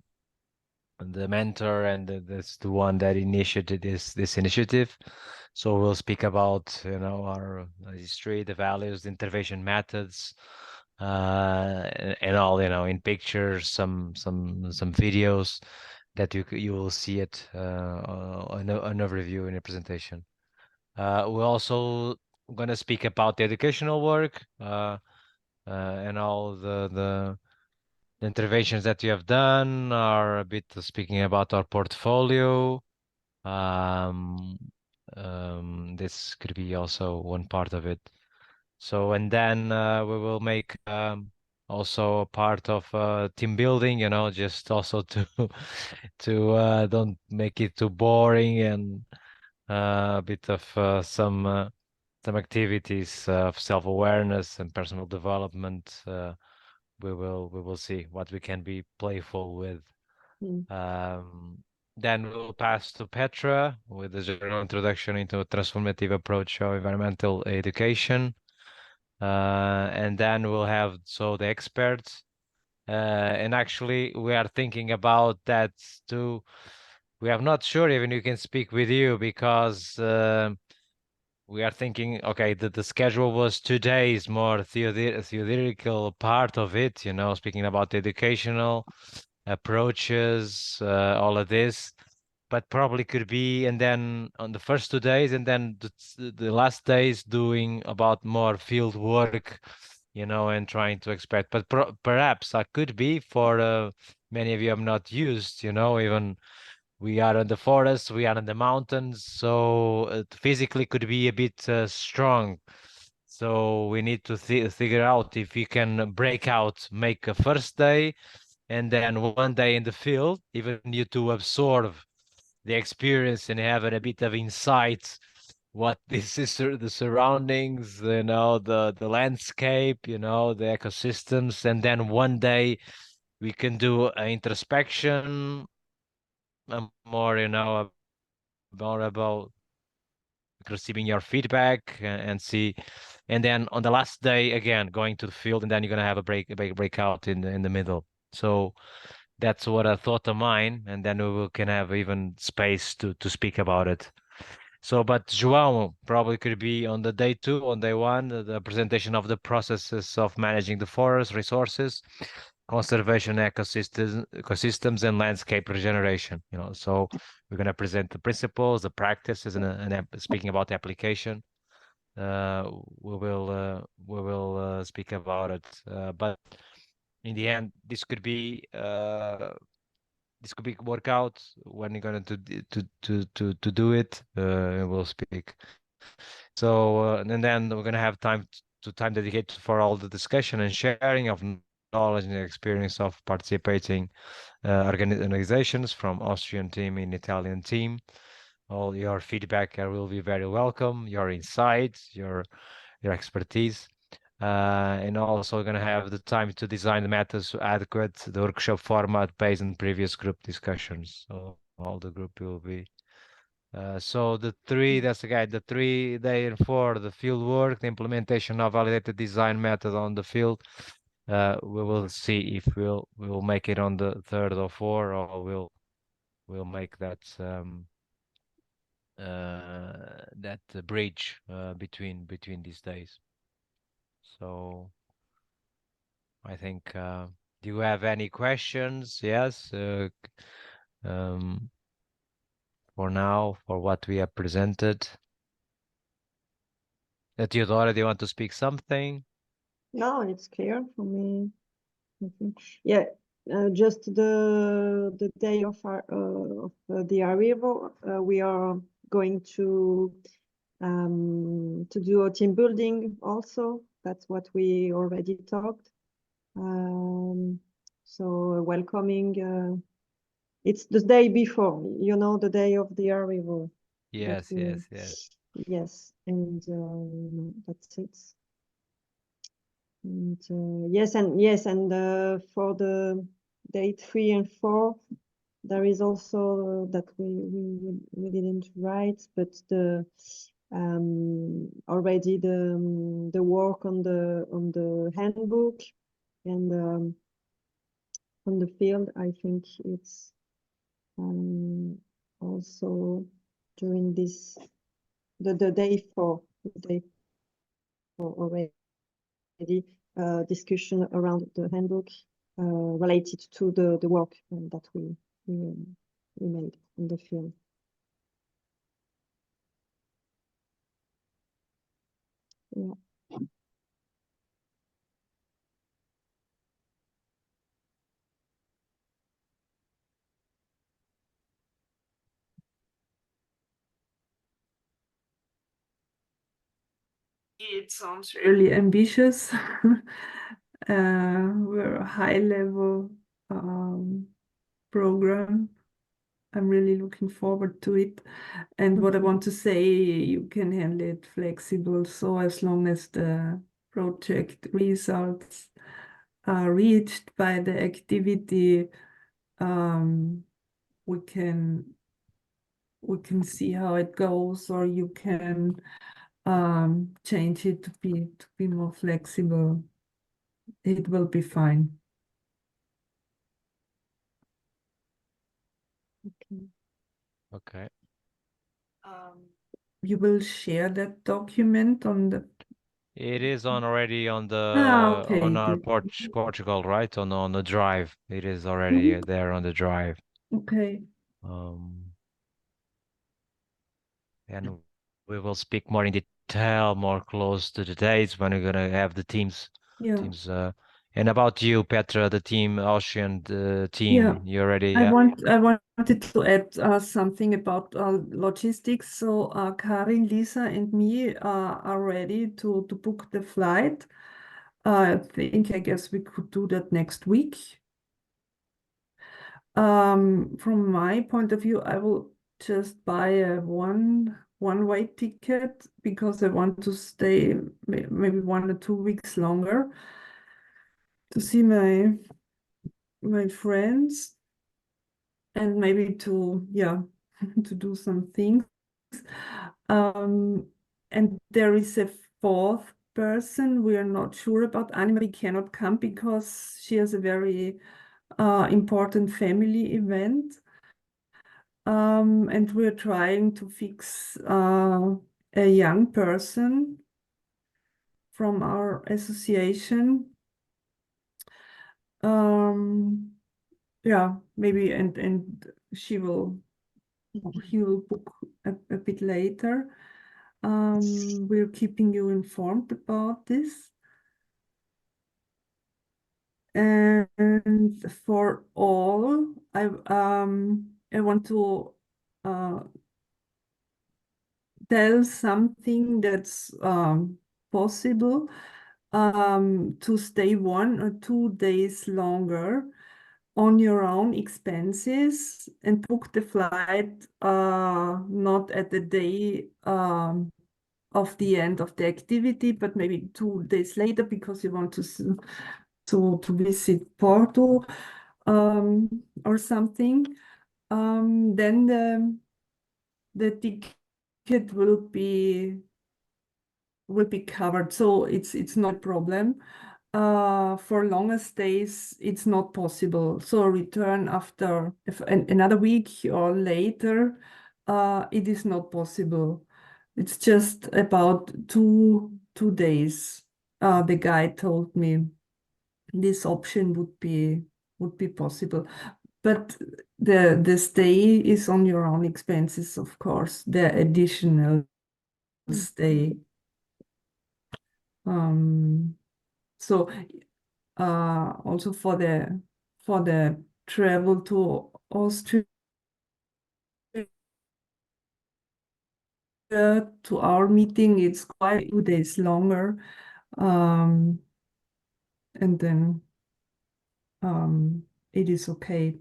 mentor, and that's the one that initiated this initiative. So we'll speak about, you know, our history, the values, the intervention methods, and all, you know, in pictures, some videos that you will see it an overview in a presentation. We're also gonna speak about the educational work and all the interventions that you have done, are a bit speaking about our portfolio. This could be also one part of it. So, and then we will make also a part of team building, you know, just also to to don't make it too boring, and a bit of some activities of self-awareness and personal development. We will see what we can be playful with. Then we'll pass to Petra with a general introduction into a transformative approach of environmental education. And then we'll have the experts. And actually, we are thinking about that too. We are not sure even you can speak with you, because we are thinking, okay, the schedule was 2 days more theoretical part of it, you know, speaking about educational approaches, all of this, but probably could be, and then on the first 2 days, and then the last days doing about more field work, you know, and trying to expect. But perhaps I could be for many of you I'm not used, you know, even we are in the forest, we are in the mountains, so it physically could be a bit strong. So we need to figure out if we can break out, make a first day, and then one day in the field, even you to absorb the experience and have a bit of insight what this is, the surroundings, you know, the landscape, you know, the ecosystems, and then one day we can do an introspection, more, you know, more about receiving your feedback and see, and then on the last day again going to the field, and then you're gonna have a breakout in the middle. So that's what I thought of mine, and then can have even space to speak about it. So, but João probably could be on the day 2, on day 1, the presentation of the processes of managing the forest resources, conservation, ecosystems, and landscape regeneration. You know, so we're going to present the principles, the practices, and speaking about the application. We will speak about it. But in the end, this could be this could be work out when you're going to do it. We'll speak. So and then we're going to have time dedicated for all the discussion and sharing of knowledge and experience of participating organizations from Austrian team and Italian team. All your feedback will be very welcome. Your insights, your expertise. And also going to have the time to design the methods adequate the workshop format based on previous group discussions. So all the group will be. So the three, that's again the 3 day and 4, the field work, the implementation of validated design method on the field. We will see if we'll make it on the 3rd or 4th, or we'll make that bridge between these days. So I think, do you have any questions? Yes. For now, for what we have presented. Teodora, do you want to speak something? No, it's clear for me. I think. Yeah, just the day of the arrival, we are going to do a team building also. That's what we already talked. So welcoming. It's the day before, you know, the day of the arrival. Yes, yes. Yes, and that's it. And yes, and for the day 3 and 4, there is also that we didn't write, but the already the work on the handbook and on the field. I think it's also during this the day 4 already. Discussion around the handbook related to the work that we made in the field. Yeah. It sounds Really ambitious. We're a high level program. I'm really looking forward to it. And what I want to say, you can handle it flexible. So as long as the project results are reached by the activity, we can see how it goes, or you can change it to be more flexible. It will be fine. Okay. You will share that document on the. It is already on the okay, on our good. Portugal, right? On the drive. It is already there on the drive. Okay. And we will speak more in detail, more close to the dates when we're gonna have the teams. Yeah. And about you, Petra, the team, Austrian team, Yeah. you already. I wanted to add something about logistics. So Karin, Lisa, and me are ready to book the flight. I guess we could do that next week. From my point of view, I will just buy a one-way ticket because I want to stay maybe 1 or 2 weeks longer to see my friends and maybe to to do some things. And there is a 4th person we are not sure about. Anne-Marie cannot come because she has a very important family event. And we're trying to fix a young person from our association. Yeah, maybe, and he will book a bit later. We're keeping you informed about this. And for all, I want to tell something that's possible, to stay 1 or 2 days longer on your own expenses and book the flight not at the day of the end of the activity, but maybe 2 days later because you want to visit Porto or something. Then the ticket will be covered, so it's not a problem. For longer stays, it's not possible. So return after another week or later, it is not possible. It's just about two days. The guy told me this option would be possible, but the stay is on your own expenses, of course. The additional stay. So also for the travel to Austria, to our meeting, it's quite 2 days longer, and then it is okay.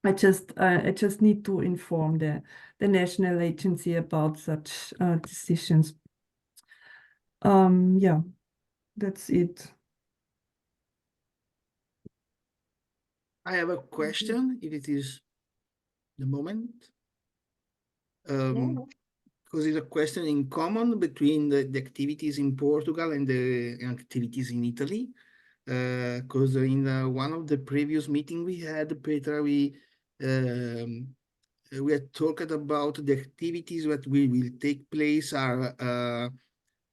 I just need to inform the national agency about such decisions. Yeah, that's it. I have a question, if it is the moment. Because it's a question in common between the activities in Portugal and the activities in Italy. Because in one of the previous meetings we had, Petra, we had talked about the activities that will take place are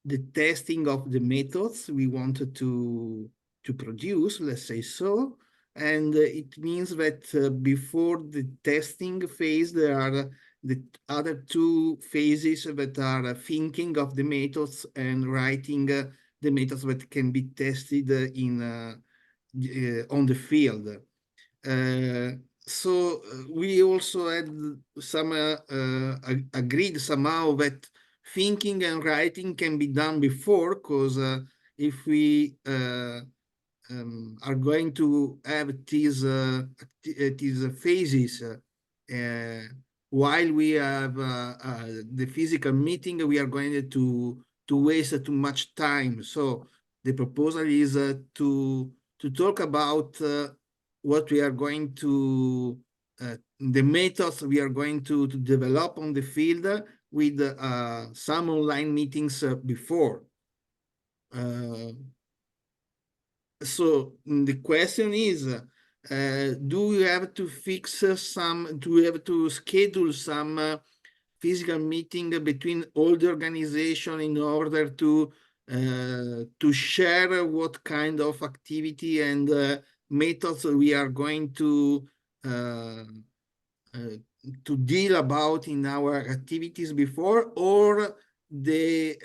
the testing of the methods we wanted to produce, let's say so. And it means that before the testing phase, there are the other 2 phases that are thinking of the methods and writing the methods that can be tested on the field. So we also had some agreed somehow that thinking and writing can be done before, because if we are going to have these phases while we have the physical meeting, we are going to waste too much time. So the proposal is to talk about what we are going to, the methods we are going to develop on the field with some online meetings before. So the question is, do we have to fix do we have to schedule some physical meeting between all the organization in order to share what kind of activity and methods we are going to deal about in our activities before, or the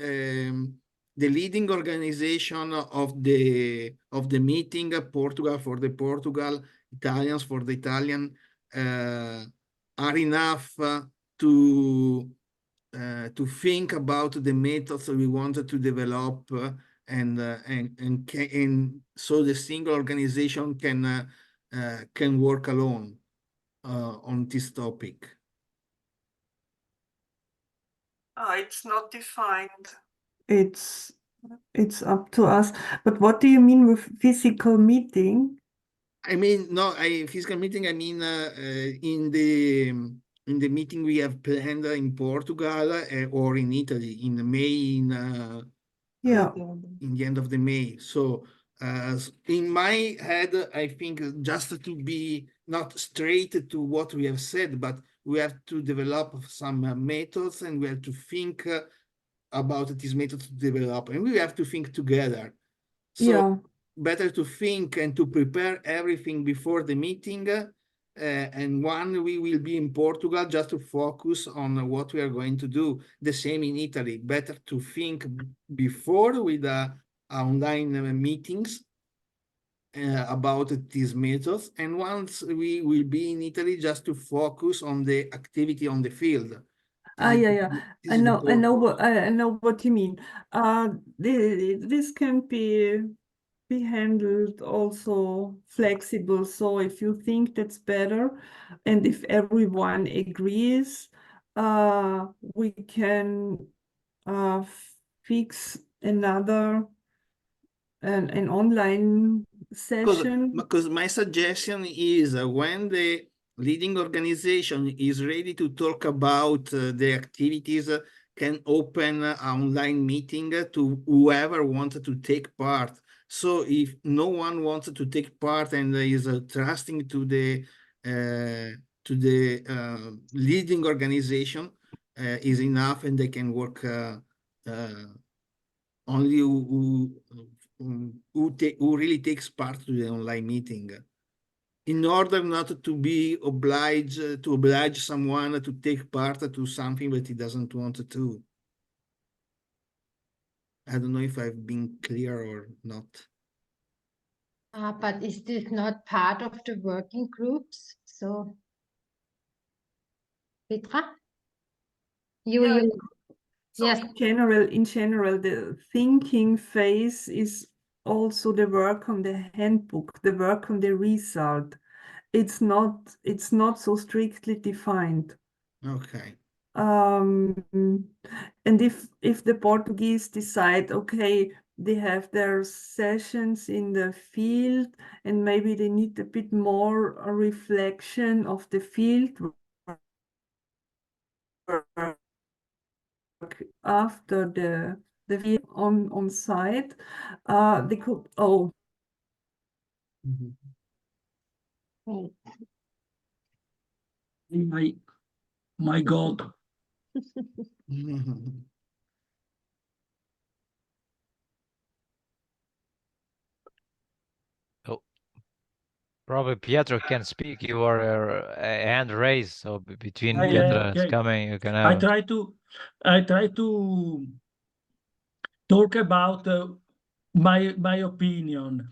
leading organization of the meeting, Portugal for the Portugal, Italians for the Italian, are enough to think about the methods we wanted to develop, and so the single organization can work alone on this topic. It's not defined. It's up to us. But what do you mean with physical meeting? I mean, no, physical meeting, I mean, in the meeting we have planned in Portugal or in Italy in May, Yeah. in the end of the May. So in my head, I think just to be not straight to what we have said, but we have to develop some methods, and we have to think about these methods to develop, and we have to think together. So Yeah. better to think and to prepare everything before the meeting. And one, we will be in Portugal just to focus on what we are going to do. The same in Italy. Better to think before with online meetings, about these methods. And once we will be in Italy, just to focus on the activity on the field. Yeah. This is the I know purpose. I know what you mean. This can be handled also flexible. So if you think that's better, and if everyone agrees, we can fix another an online session. Because my suggestion is when the leading organization is ready to talk about the activities, can open an online meeting to whoever wants to take part. So if no one wants to take part and is trusting to the leading organization is enough, and they can work only who really takes part to the online meeting, in order not to be obliged to oblige someone to take part to something that he doesn't want to. I don't know if I've been clear or not. But is this not part of the working groups? So, Petra? So Yes. in general, the thinking phase is also the work on the handbook, the work on the result. It's not so strictly defined. Okay. And if the Portuguese decide, okay, they have their sessions in the field, and maybe they need a bit more a reflection of the field work after the field on site, they could My God. Oh, probably Pietro can speak. You are a hand raised, so between Pietro is coming, you can have. I try to talk about my opinion.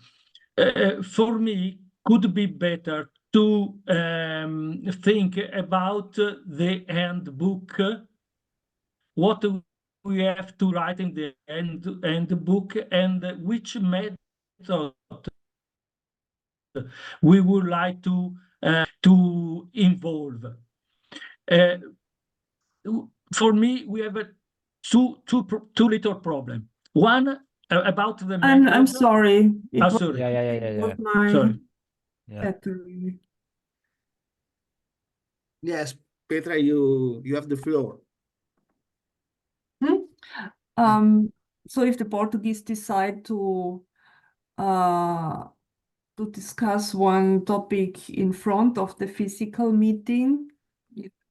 For me, could be better to think about the handbook, what we have to write in the handbook, and which method we would like to involve. For me, we have two little problem. One about the method. I'm sorry. Sorry. Yeah. Sorry. Battery. Yes, Petra, you have the floor. So if the Portuguese decide to discuss one topic in front of the physical meeting,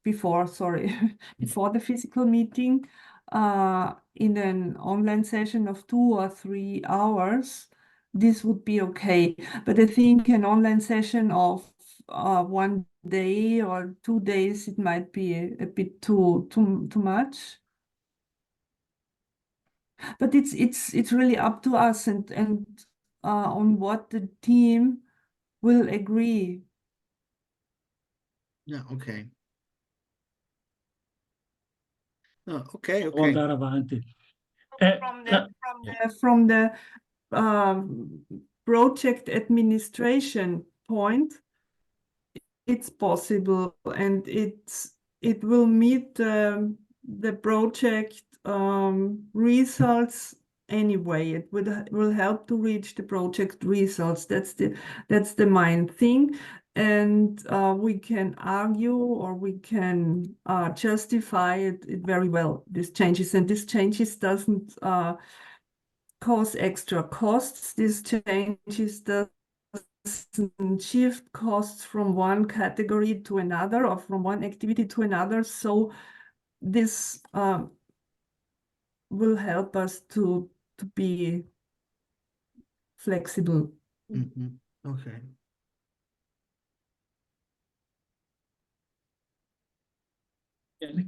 before the physical meeting, in an online session of 2 or 3 hours, this would be okay. But I think an online session of 1 day or 2 days, it might be a bit too much. But it's really up to us and on what the team will agree. Yeah, okay. Oh, okay. Andare avanti. From the project administration point, it's possible, and it will meet the project results anyway. It will help to reach the project results. That's the main thing. And we can argue, or we can justify it very well, these changes. And these changes doesn't cause extra costs. These changes doesn't shift costs from one category to another, or from one activity to another. So this will help us to be flexible. Okay.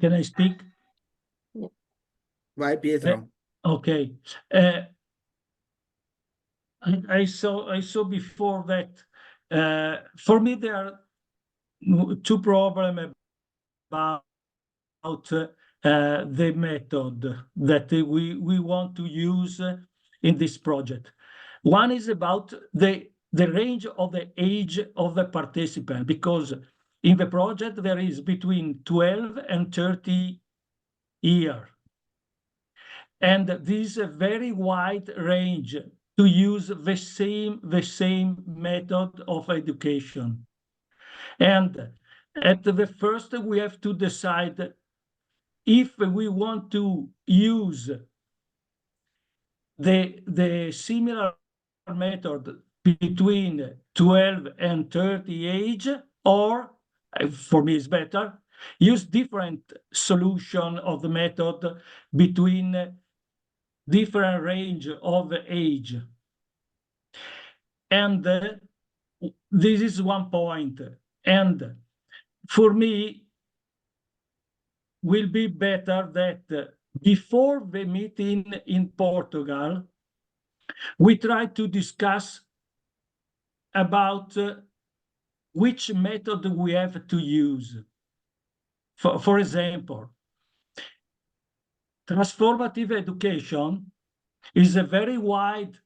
Can I speak? Yeah. Vai, Pietro. Okay. I saw before that for me there are two problems about the method that we want to use in this project. One is about the range of the age of the participant, because in the project there is between 12 and 30 years. And this is a very wide range to use the same method of education. And at the first, we have to decide if we want to use the similar method between 12 and 30 age, or for me it's better, use different solution of the method between different range of age. And this is one point. And for me, will be better that before the meeting in Portugal, we try to discuss about which method we have to use. For example, transformative education is a very wide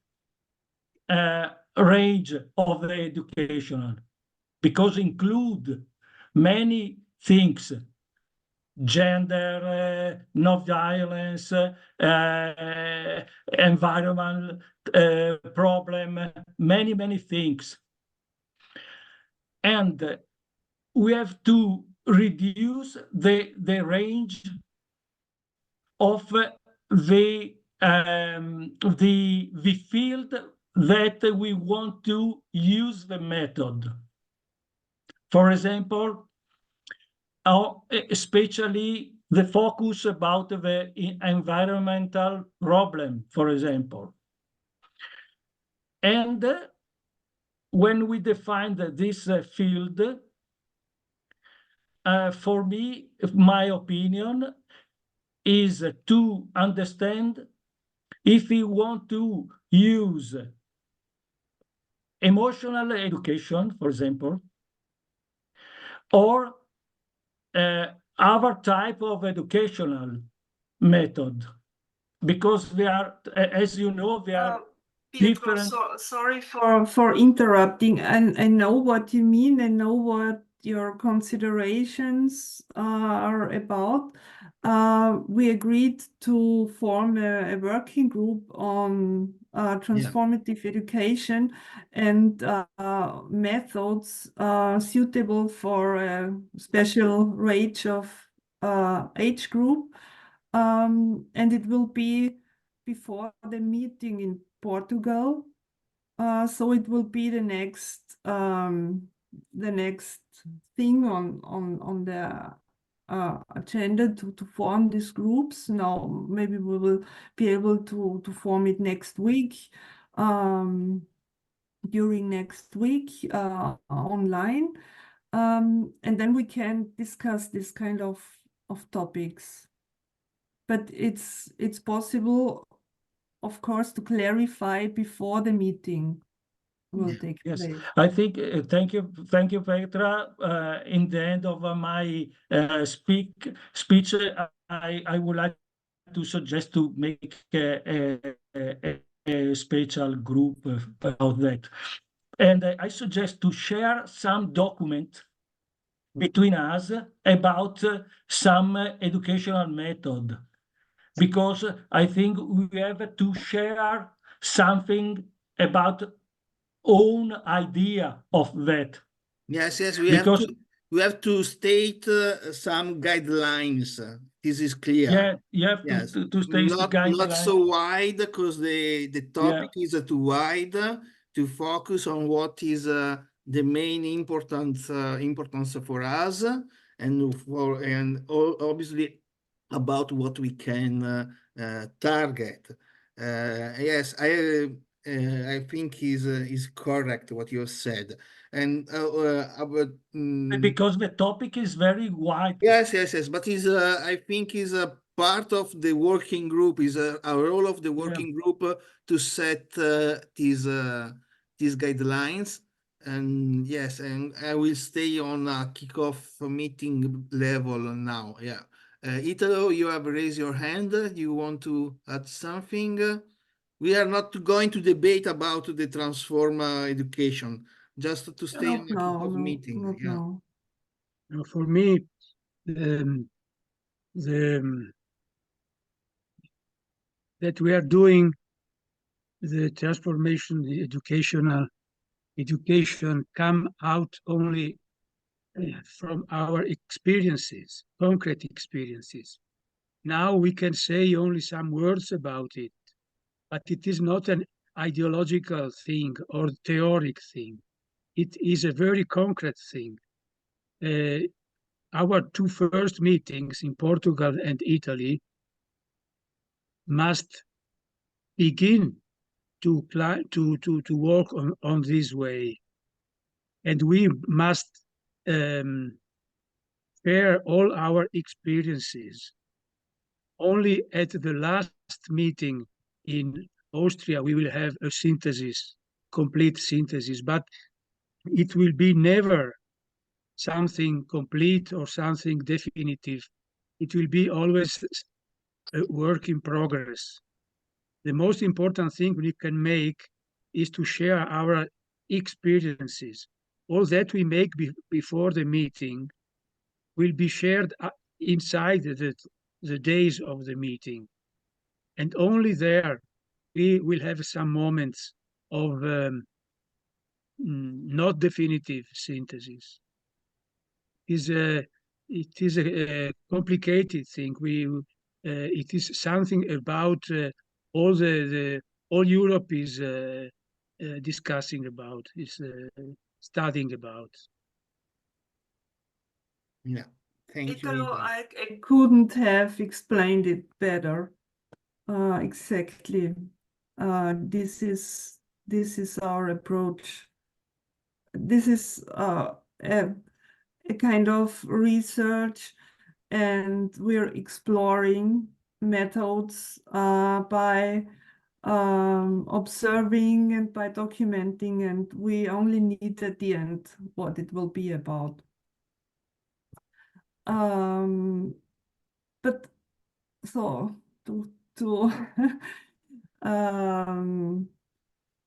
range of the educational, because include many things: gender, non-violence, environmental problem, many things. And we have to reduce the range of the field that we want to use the method. For example, especially the focus about the environmental problem, for example. And when we define this field, for me, my opinion is to understand if we want to use emotional education, for example, or other type of educational method, because they are, as you know, they are Pietro, different. sorry for interrupting. And I know what you mean. I know what your considerations are about. We agreed to form a working group on transformative education and methods suitable for a special range of age group. And it will be before the meeting in Portugal. So it will be the next thing on the agenda to form these groups. Now maybe we will be able to form it next week, during next week online, and then we can discuss this kind of topics. But it's possible, of course, to clarify before the meeting will take Yes, place. I think, thank you, Petra. In the end of my speech, I would like to suggest to make a special group about that. And I suggest to share some document between us about some educational method, because I think we have to share something about own idea of that. Yes, Because we have to state some guidelines. This is clear. yeah, you have Yes, to state the not guidelines. so wide, because the topic is too wide to focus on what is the main importance for us, and obviously about what we can target. Yes, I think is correct what you said. And Because the topic is very wide. yes, but is I think is part of the working group, is a role of the working group to set these guidelines. And yes, and I will stay on a kickoff meeting level now. Yeah. Italo, you have raised your hand. You want to add something? We are not going to debate about the transform education, just to stay on a kickoff meeting. Not Yeah. now. For me, that we are doing the transformation, the education come out only from our experiences, concrete experiences. Now we can say only some words about it, but it is not an ideological thing or theoric thing. It is a very concrete thing. Our two first meetings in Portugal and Italy must begin to plan to work on this way, and we must share all our experiences. Only at the last meeting in Austria we will have a synthesis, complete synthesis, but it will be never something complete or something definitive. It will be always a work in progress. The most important thing we can make is to share our experiences. All that we make before the meeting will be shared inside the days of the meeting. And only there we will have some moments of not definitive synthesis. It is a complicated thing. It is something about all all Europe is discussing about, is studying about. Yeah, thank you. Italo, I couldn't have explained it better. Exactly. This is our approach. This is a kind of research, and we're exploring methods by observing and by documenting, and we only need at the end what it will be about. But so to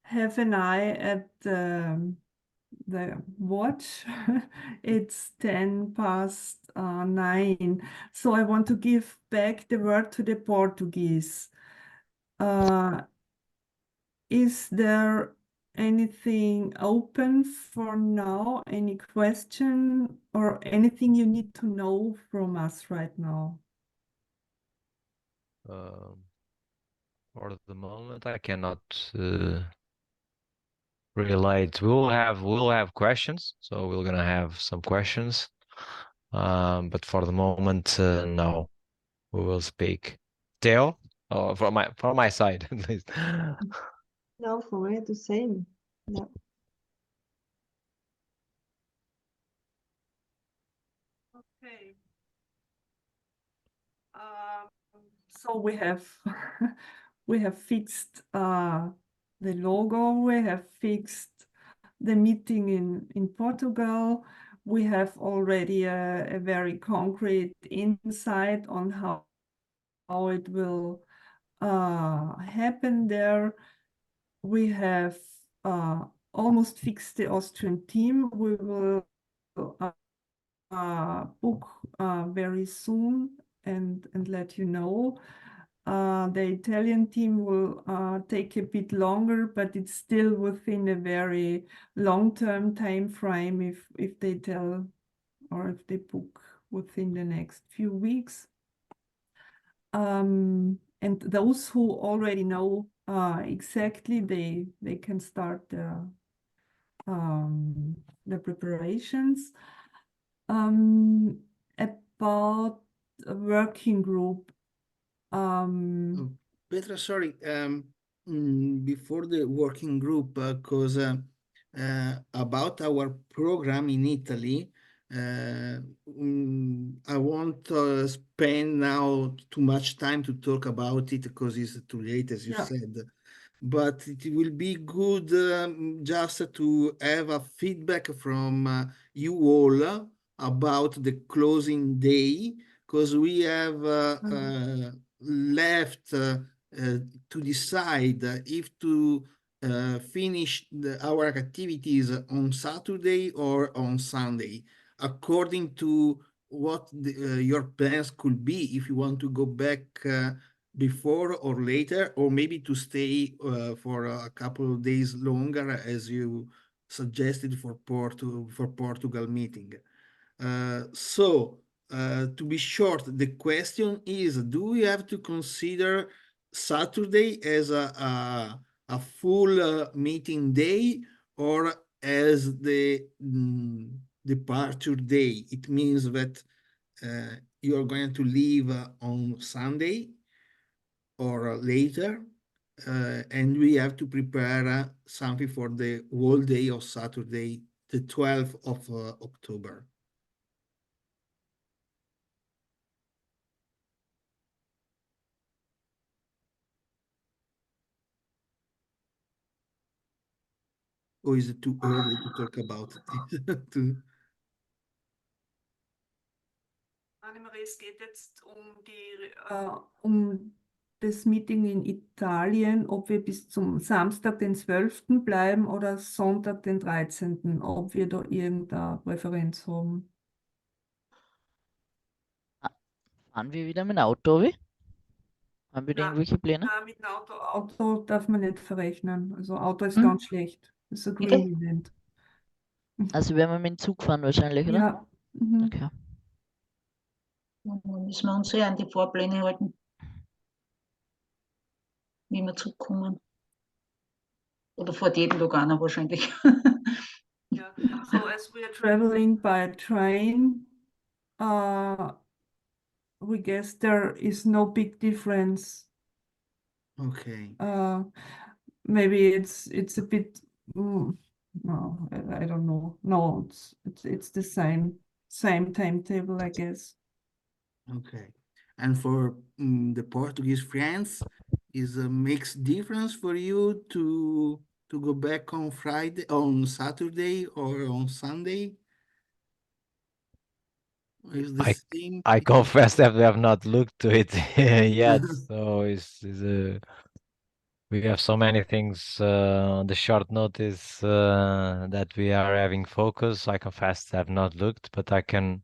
have an eye at the watch, it's 9:10. So I want to give back the word to the Portuguese. Is there anything open for now? Any question or anything you need to know from us right now? For the moment, I cannot relate. We'll have questions, so we're gonna have some questions. But for the moment, no, we will speak. Theo, from my side at least. No, for me the same. No. Okay. So we have we have fixed the logo. We have fixed the meeting in Portugal. We have already a very concrete insight on how it will happen there. We have almost fixed the Austrian team. We will book very soon and let you know. The Italian team will take a bit longer, but it's still within a very long-term time frame if they tell or if they book within the next few weeks. And those who already know exactly, they can start the preparations. About a working group. Petra, sorry, before the working group, because about our program in Italy, I won't spend now too much time to talk about it because it's too late, as you said. But it will be good just to have a feedback from you all about the closing day, because we have left to decide if to finish our activities on Saturday or on Sunday, according to what your plans could be, if you want to go back before or later, or maybe to stay for a couple of days longer, as you suggested for Portugal meeting. So to be short, the question is, do we have to consider Saturday as a full meeting day, or as the departure day? It means that you are going to leave on Sunday or later, and we have to prepare something for the whole day of Saturday, the 12th of October. Or is it too early to talk about it? Annemarie, es geht jetzt um die das Meeting in Italien, ob wir bis zum Samstag, den 12. bleiben oder Sonntag, den 13., ob wir da irgendeine Präferenz haben. Fahren wir wieder mit dem Auto, wie? Haben wir da Ja, irgendwelche Pläne? mit dem Auto auch. Auto darf man nicht verrechnen. Also Auto ist ganz schlecht. Das ist ein Bitte? Green Event. Also werden wir mit dem Zug fahren wahrscheinlich, oder? Ja. Mhm. Okay. Dann müssen wir uns ja an die Fahrpläne halten, wie wir zurückkommen. Oder fährt jeden Tag einer wahrscheinlich. Ja, so as we are Traveling by train, we guess there is no big difference. Okay. Maybe it's a bit. No, I don't know. No, it's the same timetable, I guess. Okay. And for the Portuguese friends, is a mixed difference for you to go back on Saturday or on Sunday? Is the same? I confess that we have not looked to it yet. So we have so many things on the short notice that we are having focus. I confess I have not looked, but I can,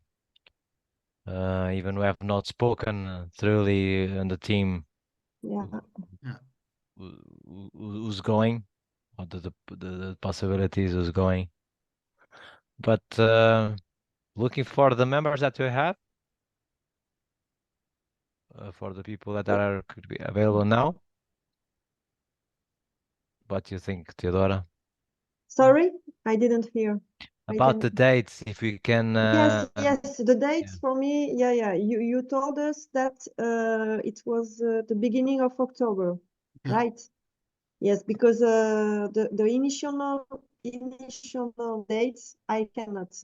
even we have not spoken thoroughly on the team. Yeah. Who's going, or the possibilities who's going. But looking for the members that we have, for the people that could be available now. What do you think, Theodora? Sorry, I didn't hear. About the dates, if we can. Yes, the dates for me. Yeah. You told us that it was the beginning of October, right? Yes, because the initial dates I cannot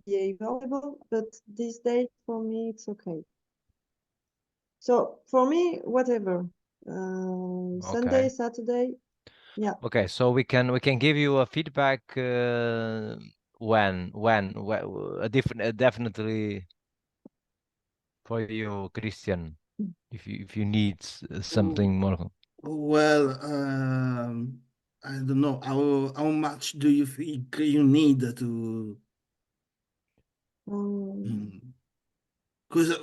be available, but this date for me it's okay. So for me, whatever, Sunday, Saturday, yeah. Okay, so we can give you a feedback when a different definitely for you, Christian, if you need something more. Well, I don't know. How much do you think you need to? Because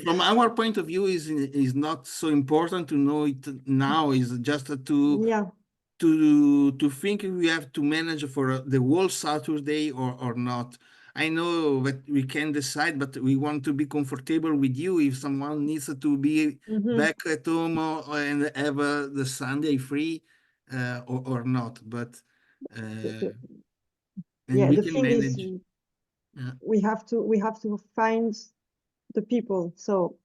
from our point of view, is not so important to know it now. Is just to think if we have to manage for the whole Saturday or not. I know that we can decide, but we want to be comfortable with you if someone needs to be back at home and have the Sunday free or not. But and we the can thing manage. is, we have to find the people. So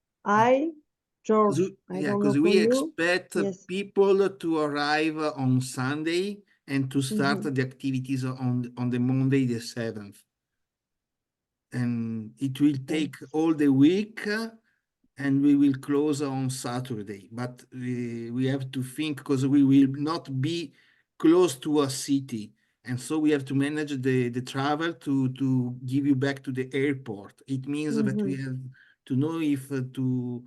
George, I don't know because for we you. expect people to arrive on Sunday and to start the activities on the Monday the 7th. it will take all the week, and we will close on Saturday. But we have to think, because we will not be close to a city, and so we have to manage the travel to give you back to the airport. It means that we have to know if to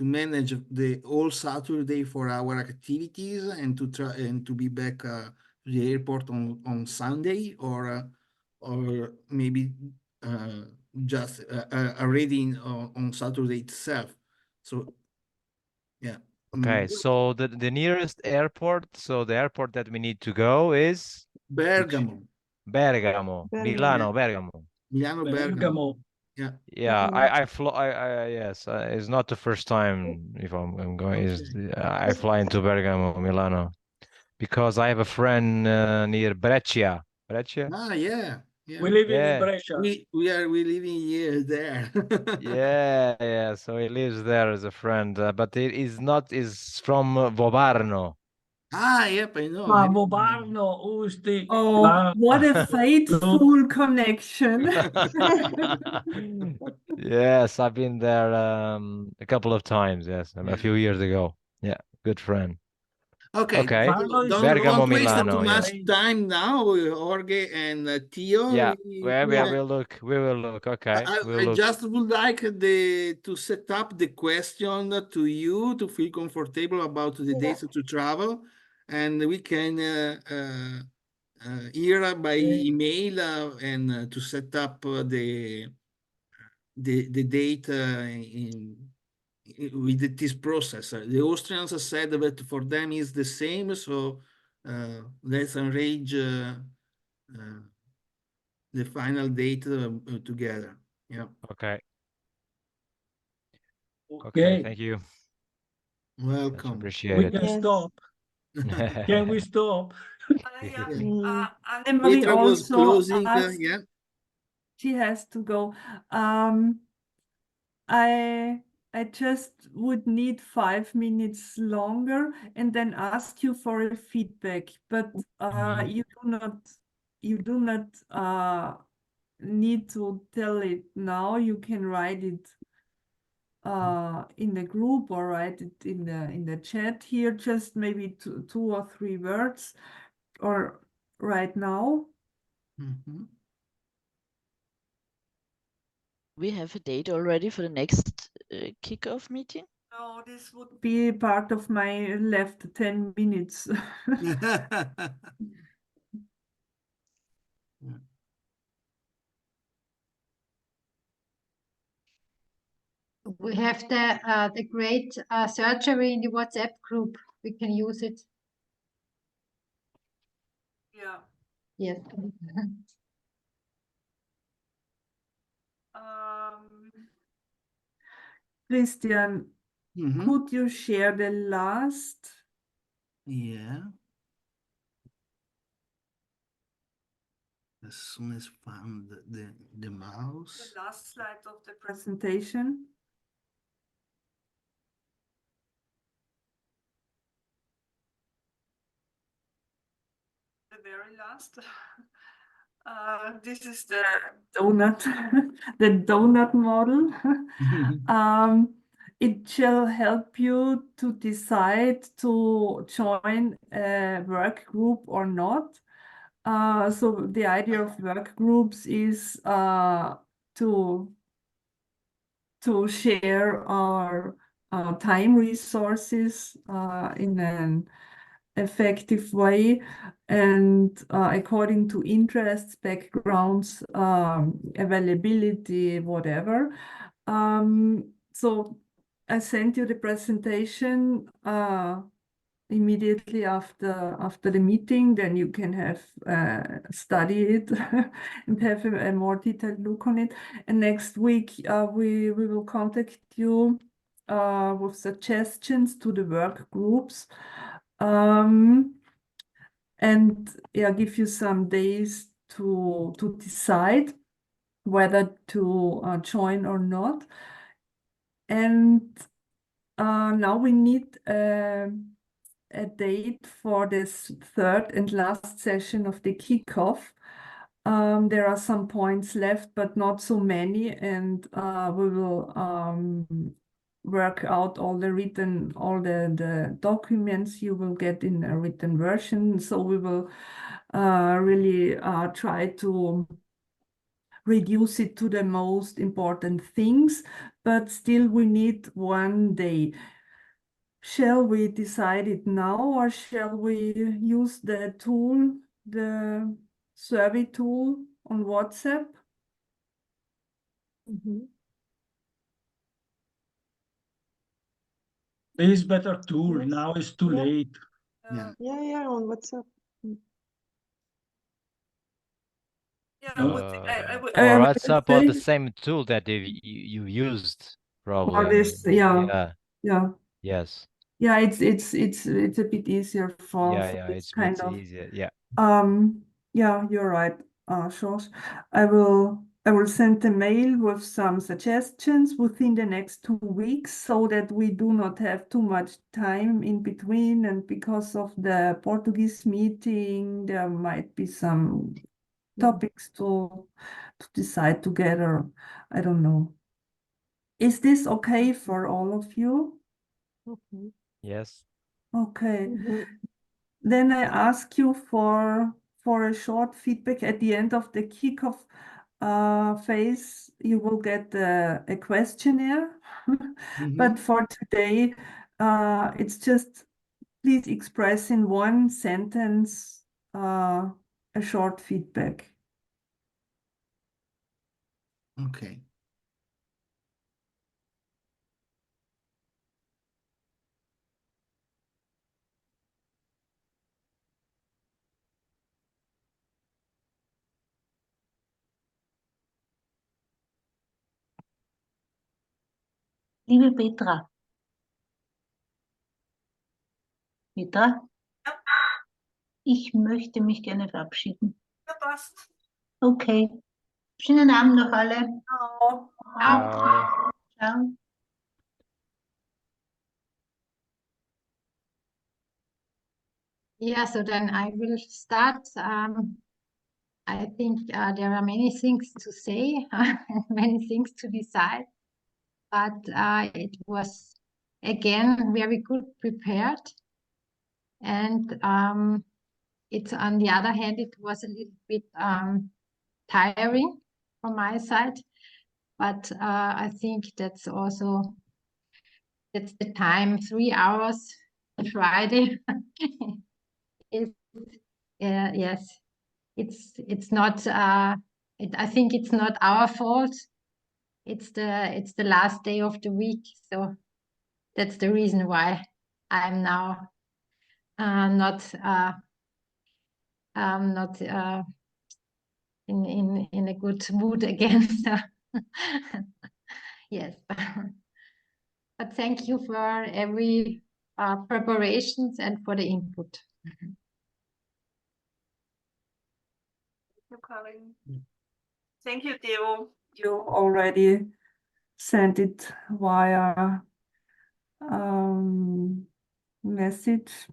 manage the whole Saturday for our activities, and to try and to be back to the airport on Sunday, or maybe just already on Saturday itself. So yeah. Okay, so the nearest airport, so the airport that we need to go is Bergamo. Bergamo, Milano, Bergamo. Milano, Bergamo. Yeah. Yeah, yes, it's not the first time if I'm going. I fly into Bergamo, Milano, because I have a friend near Brescia. Brescia? Ah, yeah. Yeah. We live in Yeah. Brescia. We living here there. Yeah. So he lives there as a friend, but it is not. Is from Vobarno. Ah, yep, I know. Vobarno, Usti. Oh, what a fateful connection. Yes, I've been there a couple of times. Yes, a few years ago. Yeah, good friend. Okay. Bergamo, Don't waste Milano. too Yeah. much time now, Jorge and Tio. Yeah, we will look. We will look. Okay. I just would like to set up the question to you to feel comfortable about the dates to travel, and we can hear by email and to set up the date with this process. The Austrians said that for them is the same, so let's arrange the final date together. Yeah. Okay. Okay. Thank you. Welcome. Appreciate we it. can stop. Can we stop? Emily Petra was also closing. asked, Yeah. she has to go. I just would need 5 minutes longer and then ask you for a feedback. But you do not need to tell it now. You can write it in the group or write it in the chat here. Just maybe two or three words, or right now. We have a date already for the next kickoff meeting? No, this would be part of my left 10 minutes. We have the great surgery in the WhatsApp group. We can use it. Yeah. Yes. Christian, could you share the last? Yeah. As soon as found the mouse. The last slide of the Presentation. The very last. This is the donut, the donut model. It shall help you to decide to join a work group or not. So the idea of work groups is to share our time resources in an effective way, and according to interests, backgrounds, availability, whatever. So I sent you the presentation immediately after the meeting. Then you can have study it and have a more detailed look on it. And next week we will contact you with suggestions to the work groups. And yeah, give you some days to decide whether to join or not. And now we need a date for this third and last session of the kickoff. There are some points left, but not so many, and we will work out all the documents you will get in a written version. So we will really try to reduce it to the most important things, but still we need 1 day. Shall we decide it now, or shall we use the tool, the survey tool on WhatsApp? There is better tool. Yes. Now it's too Yeah. late. Yeah. Yeah, on WhatsApp. Yeah, For WhatsApp or the say- same tool that you used For probably. this, yeah. Yes. Yeah, it's a bit easier for Yeah, this it's kind much of. easier. Yeah. Yeah, you're right, George. I will send a mail with some suggestions within the next 2 weeks so that we do not have too much time in between. And because of the Portuguese meeting, there might be some topics to decide together. I don't know. Is this okay for all of you? Okay. Yes. Okay. Then I ask you for a short feedback at the end of the kickoff phase. You will get a questionnaire. But for today, it's just please express in 1 sentence a short feedback. Okay. Liebe Petra. Petra? Ja. Ich möchte mich gerne verabschieden. Ja, passt. Okay. Schönen Abend noch alle. Ciao. Ciao. Ciao. Yeah, so then I will start. I think there are many things to say, many things to decide, but it was again very good prepared. And it's on the other hand, it was a little bit tiring from my side, but I think that's the time, 3 hours on Friday. Yes, it's not. I think it's not our fault. It's the last day of the week, so that's the reason why I'm now not in a good mood again. So yes, but thank you for every preparations and for the input. Thank you, Karin. Thank you, Theo. You already sent it via message.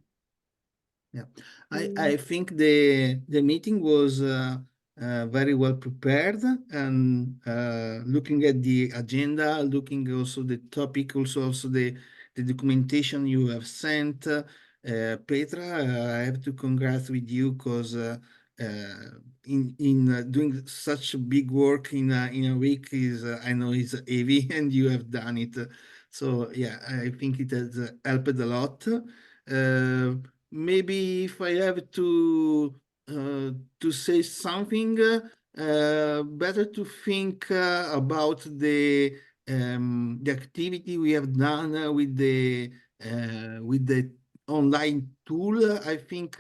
Yeah, I think the meeting was very well prepared, and looking at the agenda, looking also the topic, also the documentation you have sent, Petra. I have to congratulate you because in doing such big work in a week is I know is heavy, and you have done it. So yeah, I think it has helped a lot. Maybe if I have to say something, better to think about the activity we have done with the online tool. I think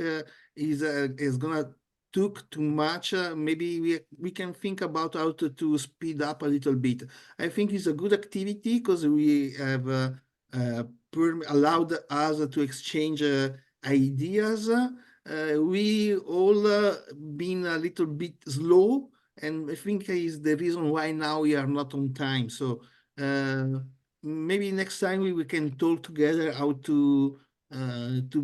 is gonna took too much. Maybe we can think about how to speed up a little bit. I think it's a good activity because we have allowed us to exchange ideas. We all been a little bit slow, and I think is the reason why now we are not on time. So maybe next time we can talk together how to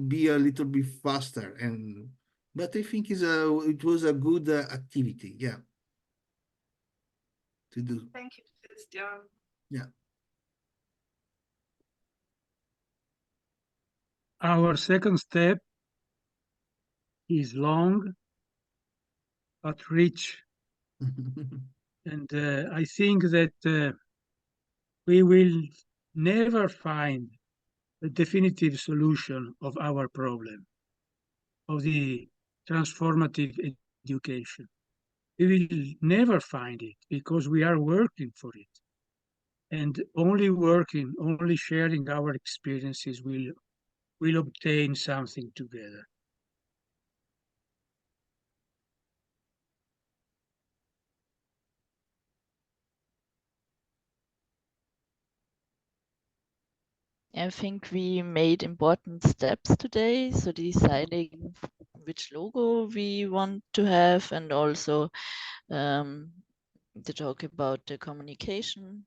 be a little bit faster. And But I think it was a good activity, yeah, to do. Thank you, Christian. Yeah. Our second step is long but rich. And I think that we will never find the definitive solution of our problem, of the transformative education. We will never find it because we are working for it. And only working, only sharing our experiences will obtain something together. I think we made important steps today. So deciding which logo we want to have, and also to talk about the communication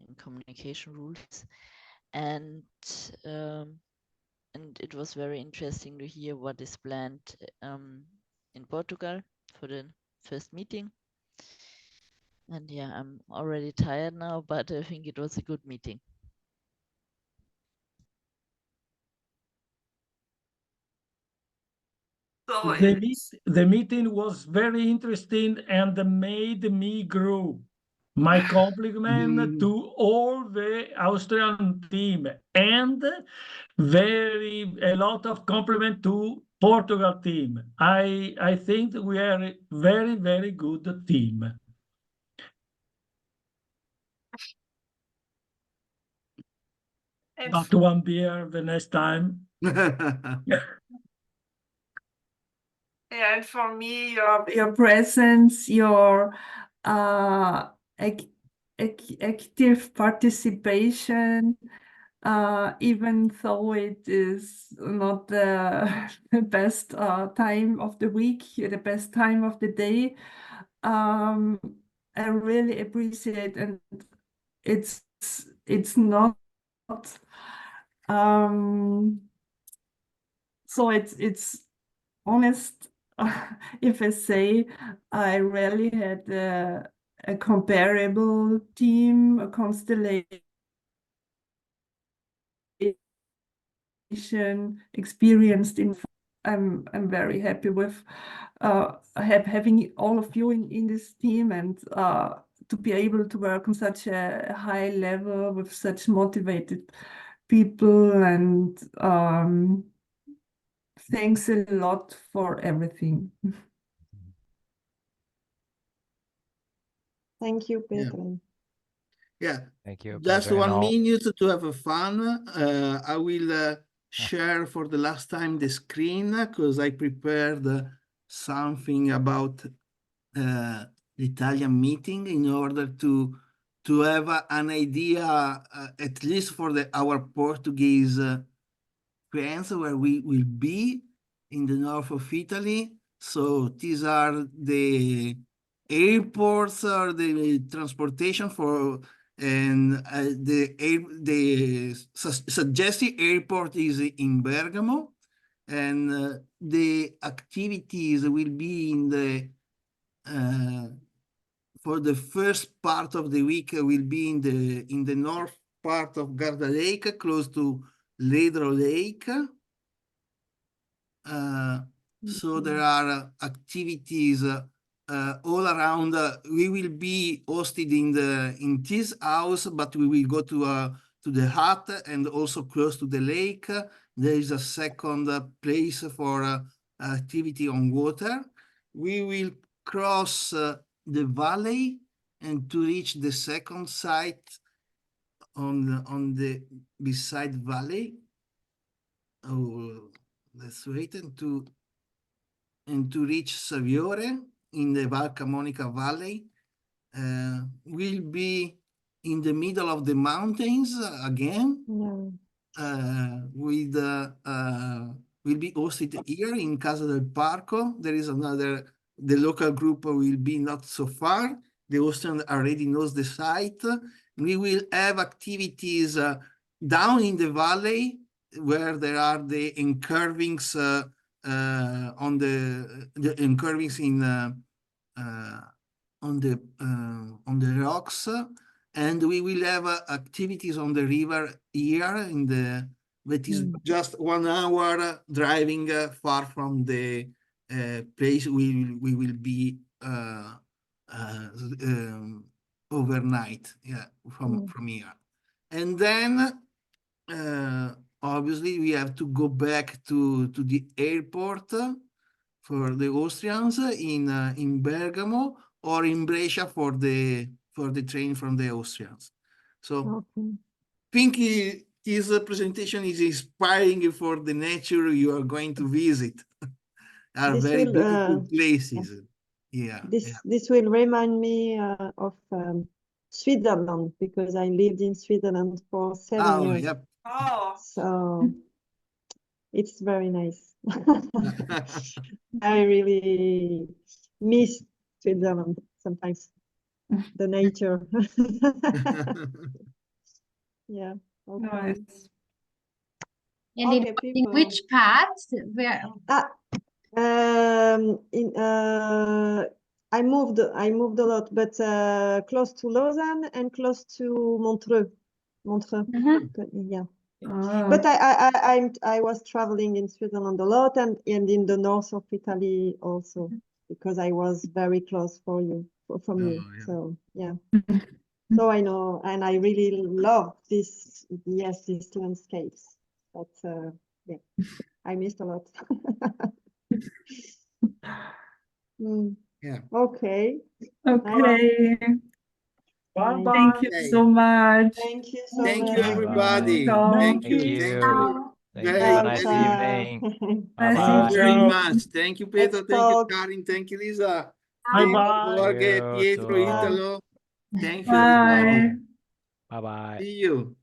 and communication rules. And it was very interesting to hear what is planned in Portugal for the first meeting. And yeah, I'm already tired now, but I think it was a good meeting. So The meeting was very interesting and made me grow. My compliment to all the Austrian team, and a lot of compliment to Portugal team. I think we are a very, very good team. and Not one beer the next time. yeah, and for me, Your presence, your active participation, even though it is not the best time of the week, the best time of the day, I really appreciate, and it's not so it's honest. If I say I really had a comparable team, a constellation experienced in. I'm very happy with having all of you in this team, and to be able to work on such a high level with such motivated people, and thanks a lot for everything. Thank you, Yeah. Petra. Yeah, Thank you, just Petra, and 1 all. minute to have a fun. I will share for the last time the screen because I prepared something about the Italian meeting in order to have an idea, at least for our Portuguese friends, where we will be in the north of Italy. So these are the airports or the transportation for, and the suggested airport is in Bergamo, and the activities will be in the for the first part of the week will be in the north part of Garda Lake, close to Ledro Lake. So there are activities all around. We will be hosted in this house, but we will go to the hut and also close to the lake. There is a second place for activity on water. We will cross the valley and to reach the second site on the beside valley. Oh, let's wait and to reach Saviore in the Val Camonica Valley. We'll be in the middle of the mountains again. Yeah. Will be hosted here in Casa del Parco. There is the local group will be not so far. The Austrian already knows the site. We will have activities down in the valley where there are the incurvings on the incurvings in on the rocks, and we will have activities on the river here in the that is just 1 hour driving far from the place we will be overnight, yeah, from here. And then obviously we have to go back to the airport for the Austrians in Bergamo, or in Brescia for the train from the Austrians. So think his presentation is inspiring for the nature you are going to visit. Are This very will, beautiful places. Yeah. This will remind me of Switzerland, because I lived in Switzerland for 7 years. Yep. Oh, So it's very nice. I really miss Switzerland sometimes, the nature. Yeah. Okay. Nice. And Okay, in people. which parts? Where? I moved a lot, but close to Lausanne and close to Montreux. Yeah. But I was traveling in Switzerland a lot, and in the north of Italy also, because I was very close from you. Yeah. So yeah. So I know, and I really love these landscapes. But yeah, I missed a lot. Yeah. Okay. Okay. Bye-bye. Thank you so much. Thank you so Thank much. you, everybody. Ciao. Thank you. Thank Thank you. you. Thank you. Very, Have a nice very- evening. Nice Thank you very evening. much. Thank you, Peter. Let's Thank you, talk. Karin. Thank you, Lisa. Bye-bye. Don't forget You Pietro, too. Italo. Thank you, Bye. everybody. Bye bye. See you.